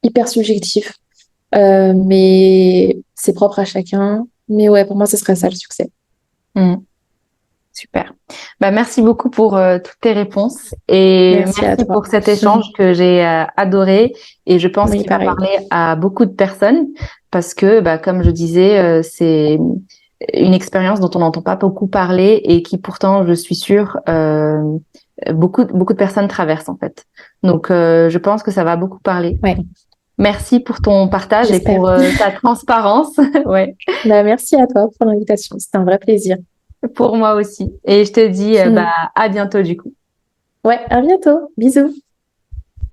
hyper subjectif, mais c'est propre à chacun. Mais ouais, pour moi, ce serait ça le succès. Mm. Super. Bah, merci beaucoup pour toutes tes réponses et Merci à merci toi. pour cet échange que j'ai adoré et je pense Oui, qu'il va pareil. parler à beaucoup de personnes parce que, bah, comme je disais, c'est une expérience dont on n'entend pas beaucoup parler et qui pourtant, je suis sûre, beaucoup de personnes traversent en fait. Donc, je pense que ça va beaucoup parler. Ouais, Merci pour ton partage et j'espère. pour ta transparence. Ouais, Bah, merci à toi pour l'invitation. C'était un vrai plaisir. pour moi aussi. Et je te dis, bah, à bientôt du coup. Ouais, à bientôt. Bisous.